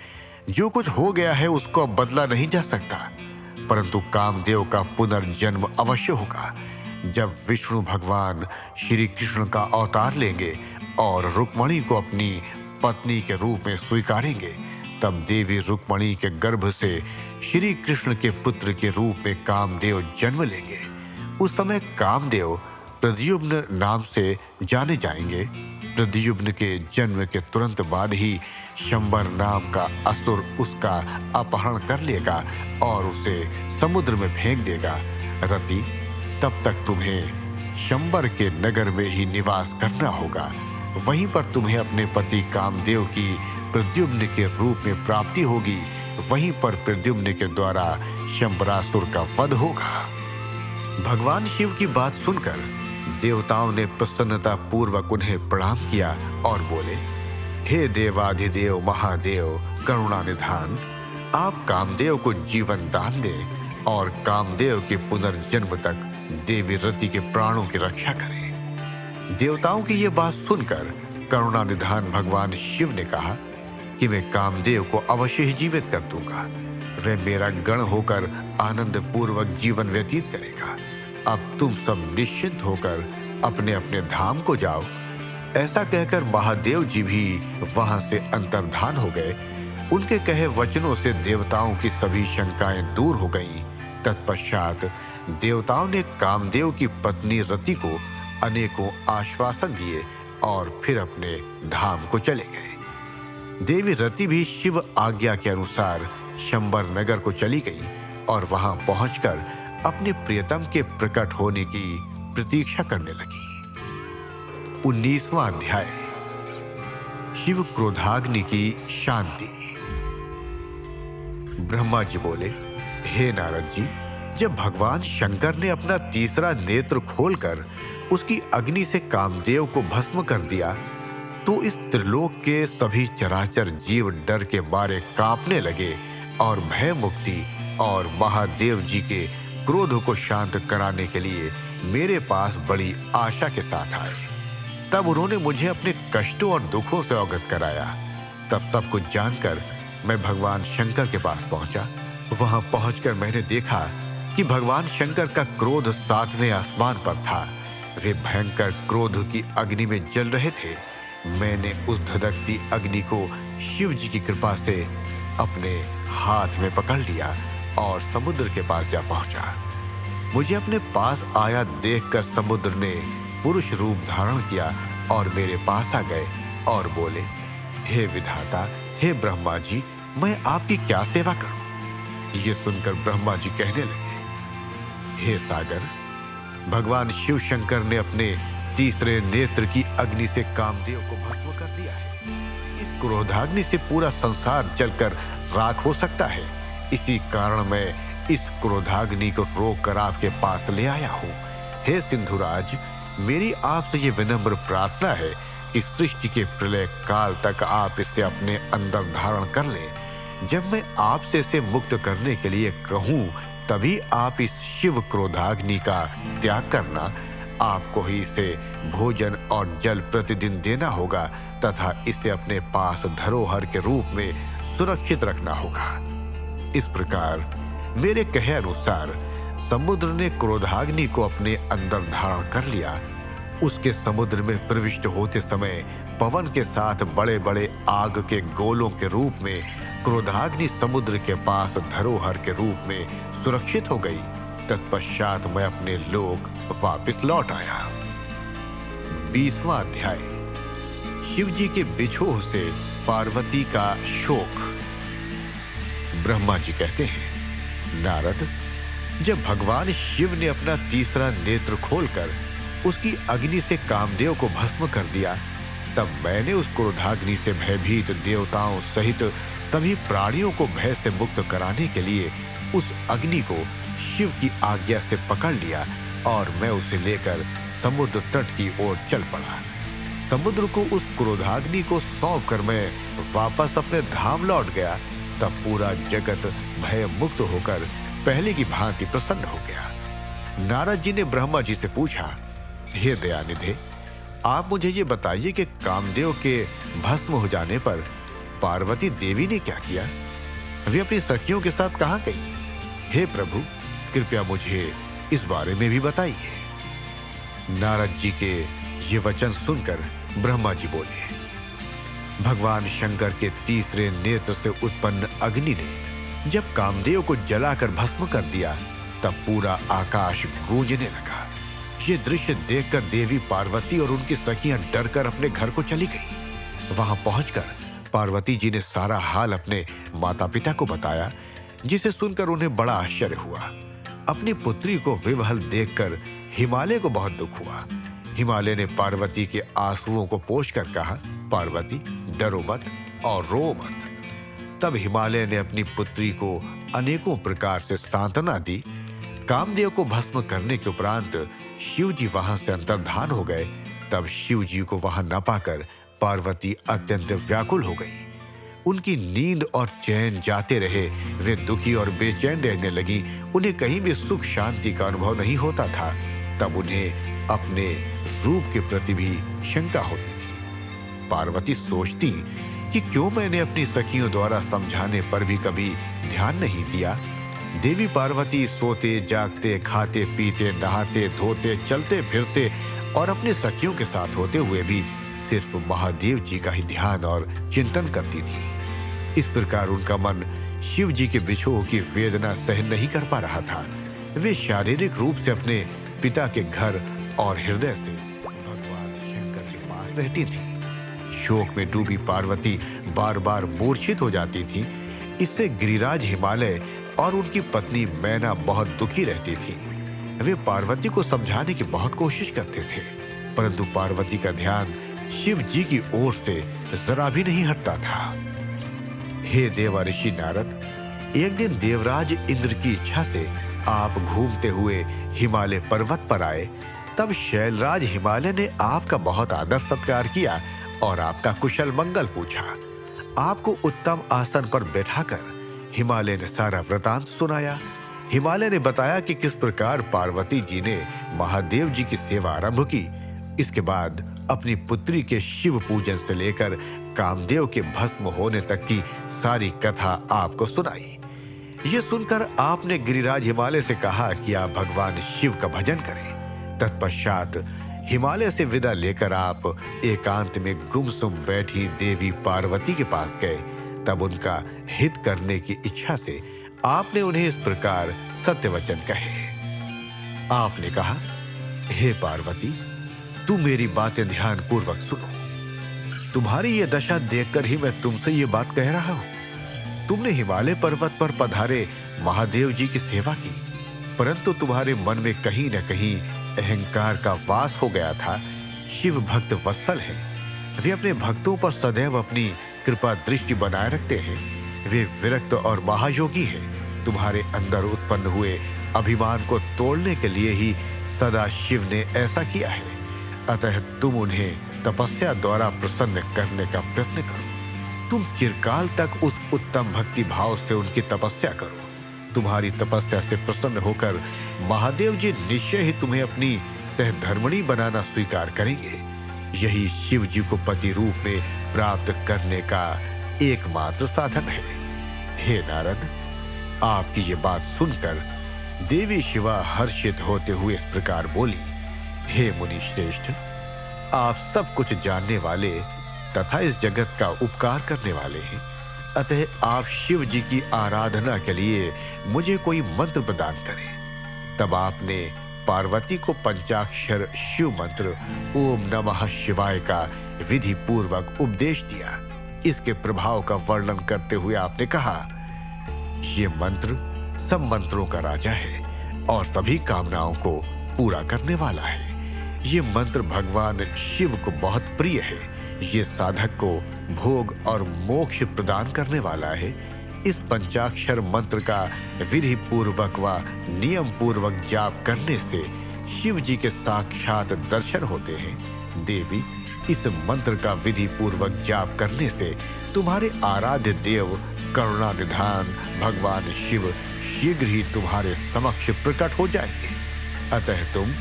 जो कुछ हो गया है उसको अब बदला नहीं जा सकता, परंतु कामदेव का पुनर्जन्म अवश्य होगा। जब विष्णु भगवान श्री कृष्ण का अवतार लेंगे और रुक्मणी को अपनी पत्नी के रूप में स्वीकारेंगे, तब देवी रुक्मणी के गर्भ से श्री कृष्ण के पुत्र के रूप में कामदेव जन्म लेंगे। उस समय कामदेव प्रद्युम्न नाम से जाने जाएंगे। प्रद्युम्न के जन्म के तुरंत बाद ही शंबर नाम का असुर उसका अपहरण कर लेगा और उसे समुद्र में फेंक देगा। रति, तब तक तुम्हें शंबर के नगर में ही निवास करना होगा। वहीं पर तुम्हें अपने पति कामदेव की प्रद्युम्न के रूप में प्राप्ति होगी। वहीं पर प्रद्युम्न के द्वारा शंबरासुर का वध होगा। भगवान शिव की बात सुनकर देवताओं ने प्रसन्नता पूर्वक उन्हें प्रणाम किया और बोले, हे देवाधिदेव महादेव करुणा निधान, आप कामदेव को जीवन दान दें और कामदेव के पुनर्जन्म तक देवी रति के प्राणों की रक्षा करें। देवताओं की ये बात सुनकर करुणा निधान भगवान शिव ने कहा कि मैं कामदेव को अवश्य ही जीवित कर दूंगा। वह मेरा गण होकर आनंद पूर्वक जीवन व्यतीत करेगा। अब तुम सब निश्चिंत होकर अपने अपने धाम को जाओ। ऐसा कहकर महादेव जी भी वहां से अंतर्धान हो गए। उनके कहे वचनों से देवताओं की सभी शंकाएं दूर हो गईं। तत्पश्चात देवताओं ने कामदेव की पत्नी रति को अनेकों आश्वासन दिए और फिर अपने धाम को चले गए। देवी रति भी शिव आज्ञा के अनुसार शंबर नगर को चली गई और वहां पहुंचकर अपने प्रियतम के प्रकट होने की प्रतीक्षा करने लगी। 19वां अध्याय, शिव क्रोधाग्नि की शांति। ब्रह्मा जी बोले, हे नारद जी, जब भगवान शंकर ने अपना तीसरा नेत्र खोलकर उसकी अग्नि से कामदेव को भस्म कर दिया, तो इस त्रिलोक के सभी चराचर जीव डर के मारे कांपने लगे और भय मुक्ति और महादेव जी के क्रोध को शांत कराने के लिए मेरे पास बड़ी आशा के साथ आए। तब उन्होंने मुझे अपने कष्टों और दुखों से अवगत कराया। तब सब कुछ जानकर मैं भगवान शंकर के पास पहुंचा। वहां पहुंचकर मैंने देखा कि भगवान शंकर का क्रोध 7वें आसमान पर था। वे भयंकर क्रोध की अग्नि में जल रहे थे। मैंने उस धधकती अग्नि को शिव जी की कृपा से अपने हाथ में पकड़ लिया और समुद्र के पास जा पहुंचा। मुझे अपने पास आया देखकर समुद्र ने पुरुष रूप धारण किया और मेरे पास आ गए और बोले, हे विधाता, हे ब्रह्मा जी, मैं आपकी क्या सेवा करूं? ये सुनकर ब्रह्मा जी कहने लगे, हे सागर, भगवान शिव शंकर ने अपने तीसरे नेत्र की अग्नि से कामदेव को भस्म कर दिया है। इस क्रोधाग्नि से पूरा संसार जलकर राख हो सकता है। इसी कारण मैं इस क्रोधाग्नि को रोककर आपके पास ले आया हूं। हे सिंधुराज, मेरी आपसे ये विनम्र प्रार्थना है कि सृष्टि के प्रलय काल तक आप इसे अपने अंदर धारण कर लें। जब मैं आपसे इसे मुक्त करने के लिए कहूं, तभी आप इस शिव क्रोधाग्नि का त्याग करना। आपको ही इसे भोजन और जल प्रतिदिन देना होगा तथा इसे अपने पास धरोहर के रूप में सुरक्षित रखना होगा। इस प्रकार मेरे कहे अनुसार समुद्र ने क्रोधाग्नि को अपने अंदर धारण कर लिया। उसके समुद्र में प्रविष्ट होते समय पवन के साथ बड़े बड़े आग के गोलों के रूप में क्रोधाग्नि समुद्र के पास धरोहर के रूप में सुरक्षित हो गई। तत्पश्चात मैं अपने लोक वापस लौट आया। 20वां अध्याय, शिव जी के बिछोह से पार्वती का शोक। ब्रह्मा जी कहते हैं, नारद, जब भगवान शिव ने अपना तीसरा नेत्र खोलकर उसकी अग्नि से कामदेव को भस्म कर दिया, तब मैंने उस क्रोधाग्नि से भयभीत देवताओं सहित सभी प्राणियों को भय से मुक्त कराने के लिए उस अग्नि को शिव की आज्ञा से पकड़ लिया और मैं उसे लेकर समुद्र तट की ओर चल पड़ा। समुद्र को उस क्रोधाग्नि को सौंप कर मैं वापस अपने धाम लौट गया। तब पूरा जगत भय मुक्त होकर पहले की भांति प्रसन्न हो गया। नारद जी ने ब्रह्मा जी से पूछा, हे दयानिधे, आप मुझे ये बताइए कि कामदेव के भस्म हो जाने पर पार्वती देवी ने क्या किया? वे अपनी सखियों के साथ कहाँ गई? हे प्रभु, कृपया मुझे इस बारे में भी बताइए। नारद जी के ये वचन सुनकर ब्रह्मा जी बोले, भगवान शंकर के तीसरे नेत्र से उत्पन्न अग्नि ने जब कामदेव को जलाकर भस्म कर दिया, तब पूरा आकाश गूंजने लगा। ये दृश्य देखकर देवी पार्वती और उनकी सखियां डरकर अपने घर को चली गई। वहां पहुंचकर पार्वती जी ने सारा हाल अपने माता पिता को बताया, जिसे सुनकर उन्हें बड़ा आश्चर्य हुआ। अपनी पुत्री को विवहल देखकर हिमालय को बहुत दुख हुआ। हिमालय ने पार्वती के आंसुओं को पोंछकर कहा, पार्वती, डरो मत और रो मत। तब हिमालय ने अपनी पुत्री को अनेकों प्रकार से सांत्वना दी। कामदेव को भस्म करने के उपरांत शिव जी वहां से अंतर्धान हो गए। तब शिव जी को वहां न पाकर पार्वती अत्यंत व्याकुल हो गई। उनकी नींद और चैन जाते रहे। वे दुखी और बेचैन रहने लगी। उन्हें कहीं भी सुख शांति का अनुभव नहीं होता था। तब उन्हें अपने रूप के प्रति भी शंका होती थी। पार्वती सोचती कि क्यों मैंने अपनी सखियों द्वारा समझाने पर भी कभी ध्यान नहीं दिया। देवी पार्वती सोते जागते, खाते पीते, नहाते धोते, चलते फिरते और अपने सखियों के साथ होते हुए भी सिर्फ महादेव जी का ही ध्यान और चिंतन करती थी। इस प्रकार उनका मन शिव जी के बिछोह की वेदना सहन नहीं कर पा रहा था। वे शारीरिक रूप से अपने पिता के घर और हृदय से भगवान शंकर के पास रहती थी। शोक में डूबी पार्वती बार बार मूर्छित हो जाती थी। इससे गिरिराज हिमालय और उनकी पत्नी मैना बहुत दुखी रहती थी। वे पार्वती को समझाने की बहुत कोशिश करते थे, परंतु पार्वती का ध्यान शिव जी की ओर से जरा भी नहीं हटता था। हे देवा ऋषि नारद, एक दिन देवराज इंद्र की इच्छा से आप घूमते हुए हिमालय पर्वत पर आए। तब शैलराज हिमालय ने आपका बहुत आदर सत्कार किया और आपका कुशल मंगल पूछा। आपको उत्तम आसन पर बैठाकर हिमालय ने सारा वृतांत सुनाया। हिमालय ने बताया कि किस प्रकार पार्वती जी ने महादेव जी की सेवा आरंभ की। इसके बाद अपनी पुत्री के शिव पूजन से लेकर कामदेव के भस्म होने तक की सारी कथा आपको सुनाई। ये सुनकर आपने गिरिराज हिमालय से कहा कि आप भगवान शिव का भजन करें। तत्पश्चात हिमालय से विदा लेकर आप एकांत में गुमसुम बैठी देवी पार्वती के पास गए। तब उनका हित करने की इच्छा से आपने उन्हें इस प्रकार सत्य वचन कहे। आपने कहा, हे पार्वती, तू मेरी बातें ध्यान पूर्वक सुनो। तुम्हारी ये दशा देखकर ही मैं तुमसे ये बात कह रहा हूं। तुमने हिमालय पर्वत पर पधारे महादेव जी की सेवा की, परंतु तुम्हारे मन में कहीं न कहीं अहंकार का वास हो गया था। शिव भक्त वत्सल हैं। वे अपने भक्तों पर सदैव अपनी कृपा दृष्टि बनाए रखते हैं। वे विरक्त और महायोगी हैं। तुम्हारे अंदर उत्पन्न हुए अभिमान को तोड़ने के लिए ही सदा शिव ने ऐसा किया है। अतः तुम उन्हें तपस्या द्वारा प्रसन्न करने का प्रयत्न करो। तुम चिरकाल तक उस उत्तम भक्ति भाव से उनकी तपस्या करो। तुम्हारी तपस्या से प्रसन्न होकर महादेव जी निश्चय ही तुम्हें अपनी सहधर्मिणी बनाना स्वीकार करेंगे। यही शिव जी को पति रूप में प्राप्त करने का एकमात्र साधन है। हे नारद, आपकी ये बात सुनकर देवी शिवा हर्षित होते हुए इस प्रकार बोली, हे मुनि श्रेष्ठ, आप सब कुछ जानने वाले तथा इस जगत का उपकार करने वाले हैं। अतः आप शिव जी की आराधना के लिए मुझे कोई मंत्र प्रदान करें। तब आपने पार्वती को पंचाक्षर शिव मंत्र ओम नमः शिवाय का विधि पूर्वक उपदेश दिया। इसके प्रभाव का वर्णन करते हुए आपने कहा, ये मंत्र सब मंत्रों का राजा है और सभी कामनाओं को पूरा करने वाला है। ये मंत्र भगवान शिव को बहुत प्रिय है। ये साधक को भोग और मोक्ष प्रदान करने वाला है। इस पंचाक्षर मंत्र का विधि पूर्वक व नियम पूर्वक जाप करने से शिव जी के साक्षात दर्शन होते हैं। देवी, इस मंत्र का विधि पूर्वक जाप करने से तुम्हारे आराध्य देव करुणा निधान भगवान शिव शीघ्र ही तुम्हारे समक्ष प्रकट हो जाएंगे। अतः तुम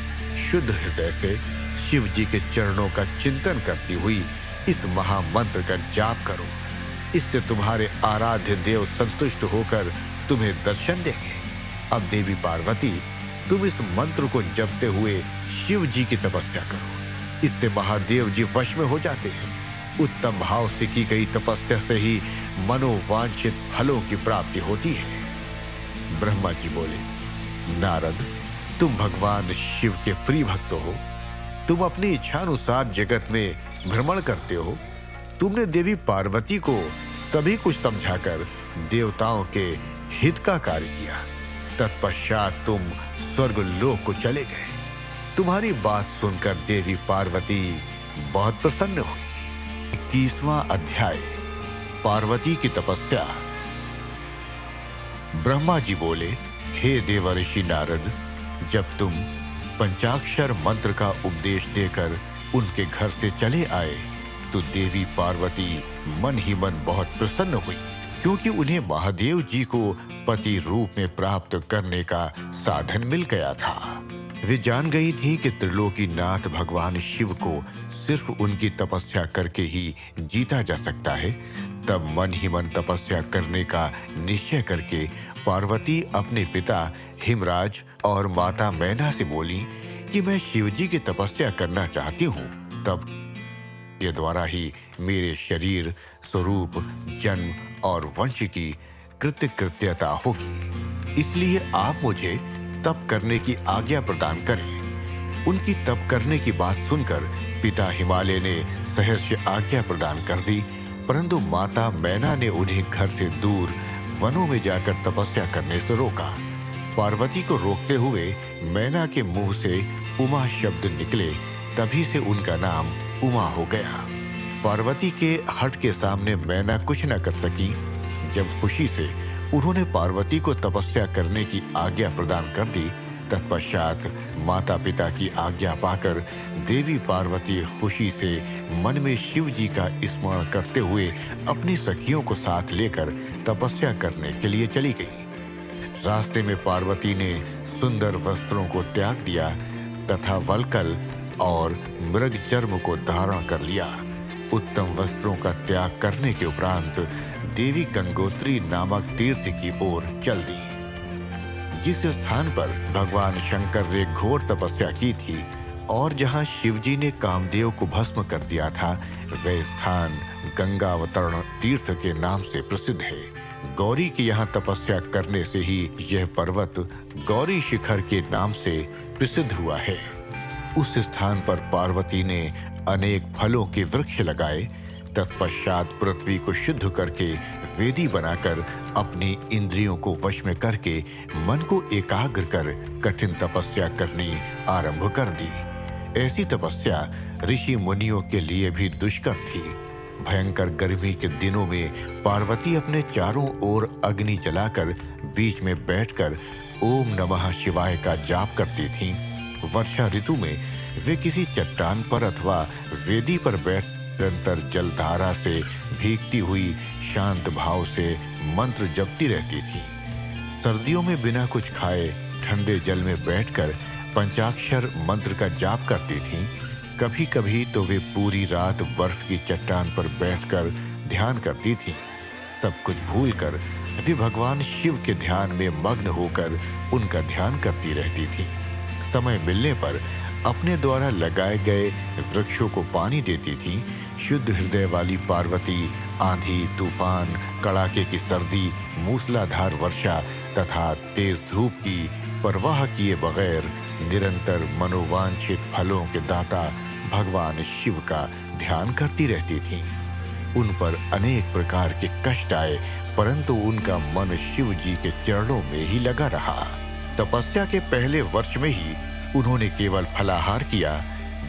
शुद्ध हृदय से शिव जी के चरणों का चिंतन करती हुई इस महामंत्र का जाप करो। इससे तुम्हारे आराध्य देव संतुष्ट होकर तुम्हें दर्शन देंगे। अब देवी पार्वती, तुम इस मंत्र को जपते हुए शिव जी की तपस्या करो। इससे महादेव जी वश में हो जाते हैं। उत्तम भाव से की गई तपस्या से ही मनोवांछित फलों की प्राप्ति होती है। ब्रह्मा जी बोले, नारद, तुम भगवान शिव के प्रिय भक्त हो। तुम अपनी इच्छानुसार जगत में भ्रमण करते हो। तुमने देवी पार्वती को सभी कुछ समझाकर देवताओं के हित का कार्य किया। तत्पश्चात तुम स्वर्ग लोक को चले गए। तुम्हारी बात सुनकर देवी पार्वती बहुत प्रसन्न हुई। 21वां अध्याय, पार्वती की तपस्या। ब्रह्मा जी बोले, हे देवर्षि नारद, जब तुम पंचाक्षर मंत्र का उपदेश देकर उनके घर से चले आए तो देवी पार्वती मन ही मन बहुत प्रसन्न हुई, क्योंकि उन्हें महादेव जी को पति रूप में प्राप्त करने का साधन मिल गया था। वे जान गई थी कि त्रिलोकीनाथ भगवान शिव को सिर्फ उनकी तपस्या करके ही जीता जा सकता है। तब मन ही मन तपस्या करने का निश्चय करके पार्वती अपने पिता हिमराज और माता मैना से बोली कि मैं शिवजी की तपस्या करना चाहती हूँ। तब ये द्वारा ही मेरे शरीर, स्वरूप, जन्म और वंश की कृत्यता होगी। इसलिए आप मुझे तप करने की आज्ञा प्रदान करें। उनकी तप करने की बात सुनकर पिता हिमालय ने सहर्ष आज्ञा प्रदान कर दी, परंतु माता मैना ने उन्हें घर से दूर वनों में जाकर तपस्या करने से रोका। पार्वती को रोकते हुए मैना के मुंह से उमा शब्द निकले, तभी से उनका नाम उमा हो गया। पार्वती के हठ के सामने मैना कुछ न कर सकी। जब खुशी से उन्होंने पार्वती को तपस्या करने की आज्ञा प्रदान कर दी, तत्पश्चात माता पिता की आज्ञा पाकर देवी पार्वती खुशी से मन में शिव जी का स्मरण करते हुए अपनी सखियों को साथ लेकर तपस्या करने के लिए चली गई। रास्ते में पार्वती ने सुंदर वस्त्रों को त्याग दिया तथा वल्कल और मृग चर्म को धारण कर लिया। उत्तम वस्त्रों का त्याग करने के उपरांत देवी गंगोत्री नामक तीर्थ की ओर चल दी। जिस स्थान पर भगवान शंकर ने घोर तपस्या की थी और जहां शिवजी ने कामदेव को भस्म कर दिया था, वह स्थान गंगावतरण तीर्थ के नाम से प्रसिद्ध है। गौरी की यहाँ तपस्या करने से ही यह पर्वत गौरी शिखर के नाम से प्रसिद्ध हुआ है। उस स्थान पर पार्वती ने अनेक फलों के वृक्ष लगाए। तत्पश्चात पृथ्वी को शुद्ध करके वेदी बनाकर अपनी इंद्रियों को वश में करके मन को एकाग्र कर कठिन तपस्या करनी आरंभ कर दी। ऐसी तपस्या ऋषि मुनियों के लिए भी दुष्कर थी। भयंकर गर्मी के दिनों में पार्वती अपने चारों ओर अग्नि जलाकर बीच में बैठकर ओम नमः शिवाय का जाप करती थीं। वर्षा ऋतु में वे किसी चट्टान पर अथवा वेदी पर बैठ निरंतर जलधारा से भीगती हुई शांत भाव से मंत्र जपती रहती थी। सर्दियों में बिना कुछ खाए ठंडे जल में बैठकर पंचाक्षर मंत्र का जाप करती थीं। कभी कभी तो वे पूरी रात बर्फ की चट्टान पर बैठकर ध्यान करती थीं। सब कुछ भूलकर भी भगवान शिव के ध्यान में मग्न होकर उनका ध्यान करती रहती थीं। समय मिलने पर अपने द्वारा लगाए गए वृक्षों को पानी देती थीं। शुद्ध हृदय वाली पार्वती आंधी, तूफान, कड़ाके की सर्दी, मूसलाधार वर्षा तथा तेज धूप की परवाह किए बगैर निरंतर मनोवांछित फलों के दाता भगवान शिव का ध्यान करती रहती थीं। उन पर अनेक प्रकार के कष्ट आए, परंतु उनका मन शिव जी के चरणों में ही लगा रहा। तपस्या के पहले वर्ष में ही उन्होंने केवल फलाहार किया।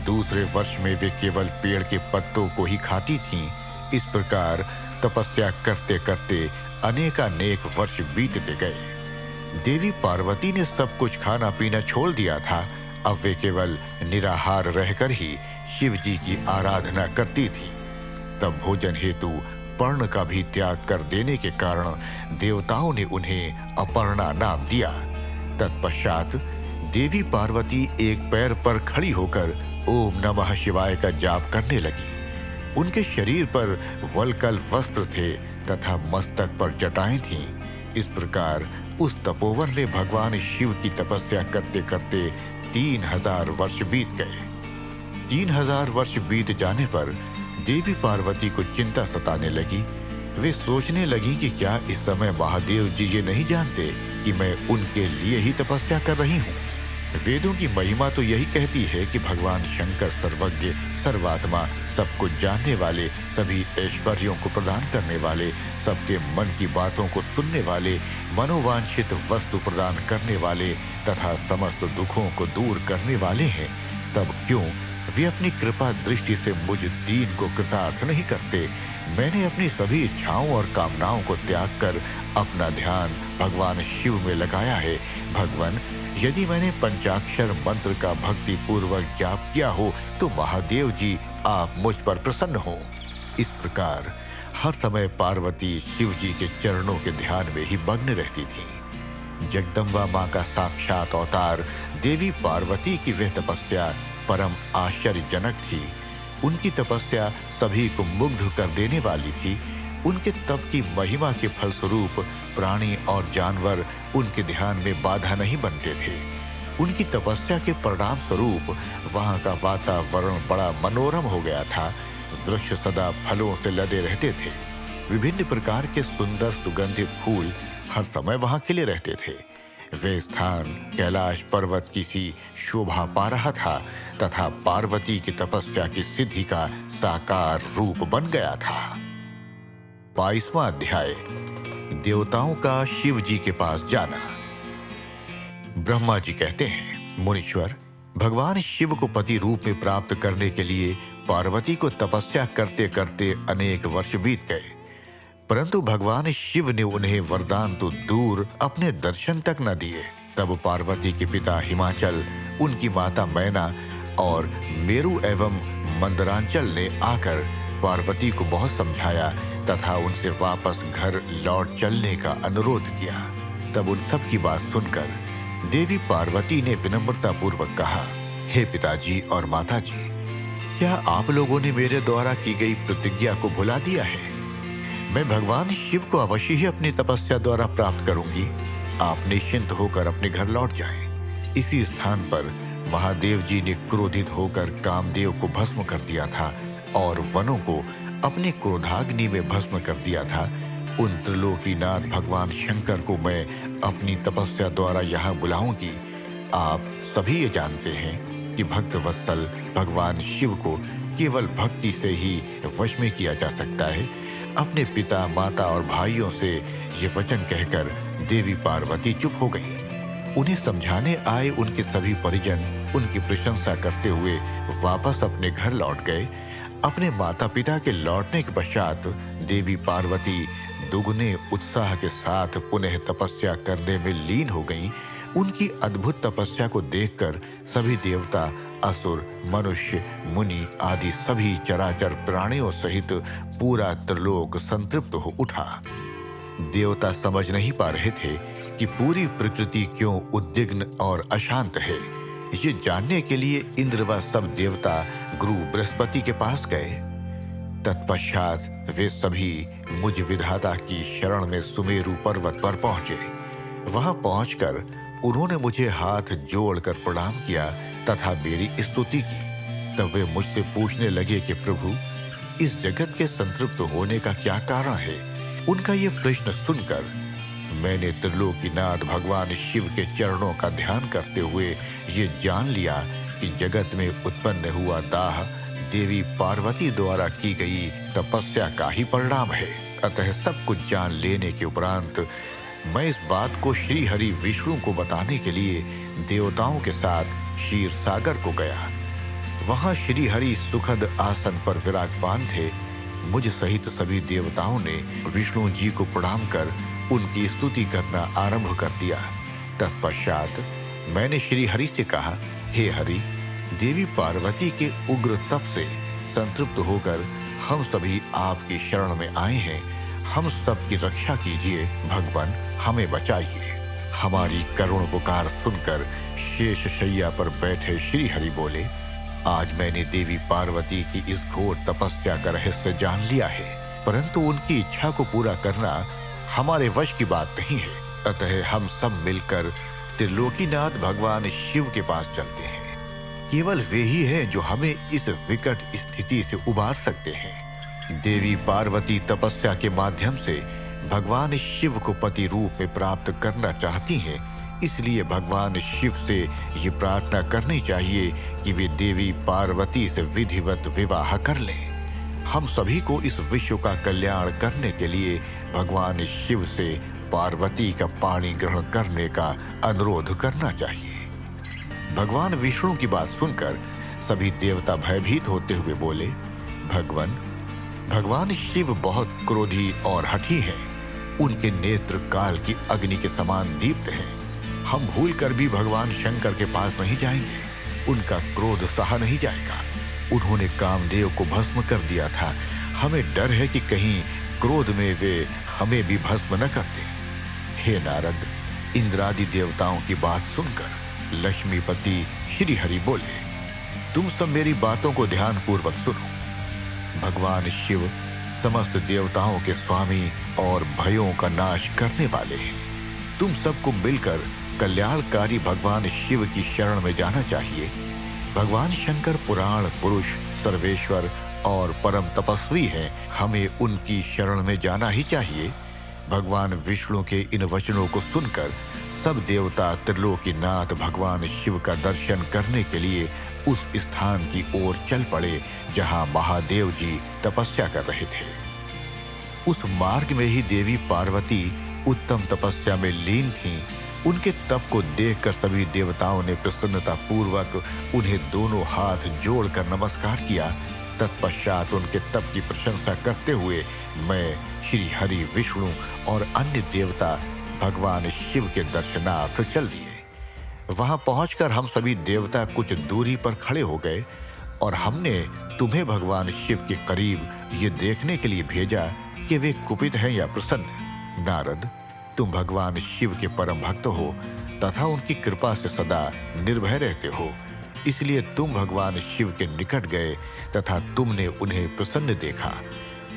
दूसरे वर्ष में वे केवल पेड़ के पत्तों को ही खाती थीं। इस प्रकार तपस्या करते करते अनेकानेक वर्ष बीतते गए। देवी पार्वती ने सब कुछ खाना पीना छोड़ दिया था। अब वे केवल निराहार रहकर ही शिव जी की आराधना करती थीं। तब भोजन हेतु पर्ण का भी त्याग कर देने के कारण देवताओं ने उन्हें अपर्णा नाम दिया। तत्पश्चात देवी पार्वती एक पैर पर खड़ी होकर ओम नमः शिवाय का जाप करने लगी। उनके शरीर पर वल्कल वस्त्र थे तथा मस्तक पर जटाएं थीं। इस प्रकार उस तपोवन में भगवान शिव की तपस्या करते करते 3000 वर्ष बीत गए। 3000 वर्ष बीत जाने पर देवी पार्वती को चिंता सताने लगी। वे सोचने लगी कि क्या इस समय महादेव जी ये नहीं जानते कि मैं उनके लिए ही तपस्या कर रही हूँ। वेदों की महिमा तो यही कहती है कि भगवान शंकर सर्वज्ञ, सर्वात्मा, सब कुछ जानने वाले, सभी ऐश्वर्यों को प्रदान करने वाले, सबके मन की बातों को सुनने वाले, मनोवांछित वस्तु प्रदान करने वाले तथा समस्त दुखों को दूर करने वाले हैं। तब क्यों वे अपनी कृपा दृष्टि से मुझ दीन को कृतार्थ नहीं करते। मैंने अपनी सभी इच्छाओं और कामनाओं को त्याग कर अपना ध्यान भगवान शिव में लगाया है। भगवान, यदि मैंने पंचाक्षर मंत्र का भक्ति पूर्वक जाप किया हो तो महादेव जी आप मुझ पर प्रसन्न हो। इस प्रकार हर समय पार्वती शिव जी के चरणों के ध्यान में ही मग्न रहती थी। जगदम्बा माँ का साक्षात अवतार देवी पार्वती की वह तपस्या परम आश्चर्यजनक थी। उनकी तपस्या सभी को मुग्ध कर देने वाली थी। उनके तप की महिमा के फलस्वरूप प्राणी और जानवर उनके ध्यान में बाधा नहीं बनते थे। उनकी तपस्या के परिणाम स्वरूप वहां का वातावरण बड़ा मनोरम हो गया था। वृक्ष सदा फलों से लदे रहते थे। विभिन्न प्रकार के सुंदर सुगंधित फूल हर समय वहां खिले रहते थे। वे स्थान कैलाश पर्वत की सी शोभा पा रहा था तथा पार्वती की तपस्या की सिद्धि का साकार रूप बन गया था। 22वां अध्याय, देवताओं का शिव जी के पास जाना। ब्रह्मा जी कहते हैं, मुनीश्वर, भगवान शिव को पति रूप में प्राप्त करने के लिए पार्वती को तपस्या करते करते अनेक वर्ष बीत गए, परंतु भगवान शिव ने उन्हें वरदान तो दूर अपने दर्शन तक न दिए। तब पार्वती के पिता हिमाचल, उनकी माता मैना और मेरु एवं मंदरांचल ने आकर पार्वती को बहुत समझाया तथा उनसे वापस घर लौट चलने का अनुरोध किया। तब उन सब की बात सुनकर देवी पार्वती ने विनम्रता पूर्वक कहा, हे पिताजी और माताजी, क्या आप लोगों ने मेरे द्वारा की गई प्रतिज्ञा को भुला दिया है? मैं भगवान शिव को अवश्य ही अपनी तपस्या द्वारा प्राप्त करूंगी। आप निश्चिंत होकर अपने घर लौट जाएं। इसी स्थान पर महादेव जी ने क्रोधित होकर कामदेव को भस्म कर दिया था और वनों को अपने क्रोधाग्नि में भस्म कर दिया था। उन त्रिलोकीनाथ भगवान शंकर को मैं अपनी तपस्या द्वारा यहाँ बुलाऊंगी। आप सभी ये जानते हैं कि भक्त वत्सल भगवान शिव को केवल भक्ति से ही वश में किया जा सकता है। अपने पिता, माता और भाइयों से ये वचन कहकर देवी पार्वती चुप हो गई। उन्हें समझाने आए उनके सभी परिजन उनकी प्रशंसा करते हुए वापस अपने घर लौट गए। अपने माता पिता के लौटने के पश्चात देवी पार्वती दुगने उत्साह के साथ पुनः तपस्या करने में लीन हो गईं। उनकी अद्भुत तपस्या को देखकर सभी देवता, असुर, मनुष्य, मुनि आदि सभी चराचर प्राणियों सहित पूरा त्रिलोक संतृप्त हो उठा। देवता समझ नहीं पा रहे थे कि पूरी प्रकृति क्यों उद्विग्न और अशांत है। ये जानने के लिए इंद्र व सब देवता गुरु बृहस्पति के पास गए। तत्पश्चात वे सभी मुझ विधाता की शरण में सुमेरु पर्वत पर पहुंचे। वहां पहुंचकर उन्होंने मुझे हाथ जोड़कर प्रणाम किया तथा मेरी स्तुति की। तब वे मुझसे पूछने लगे कि प्रभु, इस जगत के संतृप्त होने का क्या कारण है? उनका ये प्रश्न सुनकर मैंने त्रिलोकीनाथ भगवान शिव के चरणों का ध्यान करते हुए ये जान लिया कि जगत में उत्पन्न हुआ दाह देवी पार्वती द्वारा की गई तपस्या का ही परिणाम है। अतः सब कुछ जान लेने के उपरांत मैं इस बात को श्री हरि विष्णु को बताने के लिए देवताओं के साथ क्षीर सागर को गया। वहां श्री हरि सुखद आसन पर विराजमान थे। मुझ सहित सभी देवताओं ने विष्णु जी को प्रणाम कर उनकी स्तुति करना आरंभ कर दिया। तत्पश्चात मैंने श्री हरि से कहा, हे हरि, देवी पार्वती के उग्र तप से संतृप्त होकर हम सभी आपकी शरण में आए हैं। हम सब की रक्षा कीजिए भगवान, हमें बचाइए। हमारी करुण पुकार सुनकर शेष शैया पर बैठे श्री हरि बोले, आज मैंने देवी पार्वती की इस घोर तपस्या का रहस्य जान लिया है, परंतु उनकी इच्छा को पूरा करना हमारे वश की बात नहीं है। अतः हम सब मिलकर त्रिलोकीनाथ भगवान शिव के पास चलते हैं। केवल वे ही हैं जो हमें इस विकट स्थिति से उबार सकते हैं। देवी पार्वती तपस्या के माध्यम से भगवान शिव को पति रूप में प्राप्त करना चाहती हैं। इसलिए भगवान शिव से ये प्रार्थना करनी चाहिए कि वे देवी पार्वती से विधिवत विवाह कर लें। हम सभी को इस विश्व का कल्याण करने के लिए भगवान शिव से पार्वती का पाणी ग्रहण करने का अनुरोध करना चाहिए। भगवान विष्णु की बात सुनकर सभी देवता भयभीत होते हुए बोले, भगवान शिव बहुत क्रोधी और हठी हैं। उनके नेत्र काल की अग्नि के समान दीप्त हैं। हम भूलकर भी भगवान शंकर के पास नहीं जाएंगे। उनका क्रोध सहा नहीं जाएगा। उन्होंने कामदेव को भस्म कर दिया था। हमें डर है कि कहीं क्रोध में वे हमें भी भस्म न कर दें। हे नारद, इंद्रादि देवताओं की बात सुनकर लक्ष्मीपति श्री हरि बोले, तुम सब मेरी बातों को ध्यान पूर्वक सुनो। भगवान शिव समस्त देवताओं के स्वामी और भयों का नाश करने वाले हैं। तुम सबको मिलकर कल्याणकारी भगवान शिव की शरण में जाना चाहिए। भगवान शंकर पुराण पुरुष, सर्वेश्वर और परम तपस्वी हैं। हमें उनकी शरण में जाना ही चाहिए। भगवान विष्णु के इन वचनों को सुनकर सब देवता त्रिलोकीनाथ भगवान शिव का दर्शन करने के लिए उस स्थान की ओर चल पड़े जहां महादेव जी तपस्या कर रहे थे। उस मार्ग में ही देवी पार्वती उत्तम तपस्या में लीन थीं। उनके तप को देखकर सभी देवताओं ने प्रसन्नता पूर्वक उन्हें दोनों हाथ जोड़कर नमस्कार किया। तत्पश्चात उनके तप की प्रशंसा करते हुए मैं श्री हरि, विष्णु और अन्य देवता भगवान शिव के दर्शनार्थ चल दिए। वहां पहुंचकर हम सभी देवता कुछ दूरी पर खड़े हो गए और हमने तुम्हें भगवान शिव के करीब ये देखने के लिए भेजा कि वे कुपित हैं या प्रसन्न। नारद, तुम भगवान शिव के परम भक्त हो तथा उनकी कृपा से सदा निर्भय रहते हो, इसलिए तुम भगवान शिव के निकट गए तथा तुमने उन्हें प्रसन्न देखा।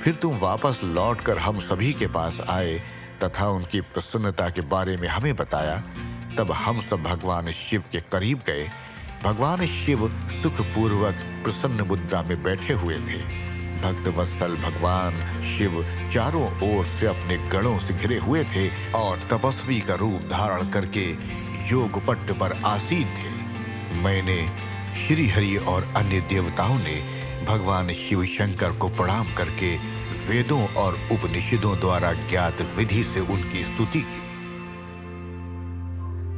फिर तुम वापस लौटकर हम सभी के पास आए तथा उनकी प्रसन्नता के बारे में हमें बताया। तब हम सब भगवान शिव के करीब गए। भगवान शिव सुखपूर्वक प्रसन्न मुद्रा में बैठे हुए थे। भक्त वत्सल भगवान शिव चारों ओर से अपने गणों से घिरे हुए थे और तपस्वी का रूप धारण करके योग पट्ट पर आसीन थे। मैंने, श्री हरि और अन्य देवताओं ने भगवान शिव शंकर को प्रणाम करके वेदों और उपनिषदों द्वारा ज्ञात विधि से उनकी स्तुति की।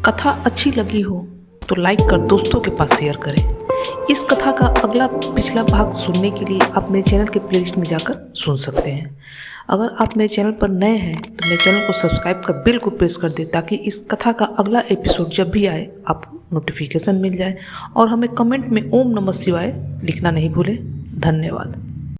कथा अच्छी लगी हो तो लाइक कर दोस्तों के पास शेयर करें। इस कथा का अगला पिछला भाग सुनने के लिए आप मेरे चैनल के प्लेलिस्ट में जाकर सुन सकते हैं। अगर आप मेरे चैनल पर नए हैं तो मेरे चैनल को सब्सक्राइब कर बेल को प्रेस कर दें ताकि इस कथा का अगला एपिसोड जब भी आए आपको नोटिफिकेशन मिल जाए। और हमें कमेंट में ओम नमः शिवाय लिखना नहीं भूलें। धन्यवाद।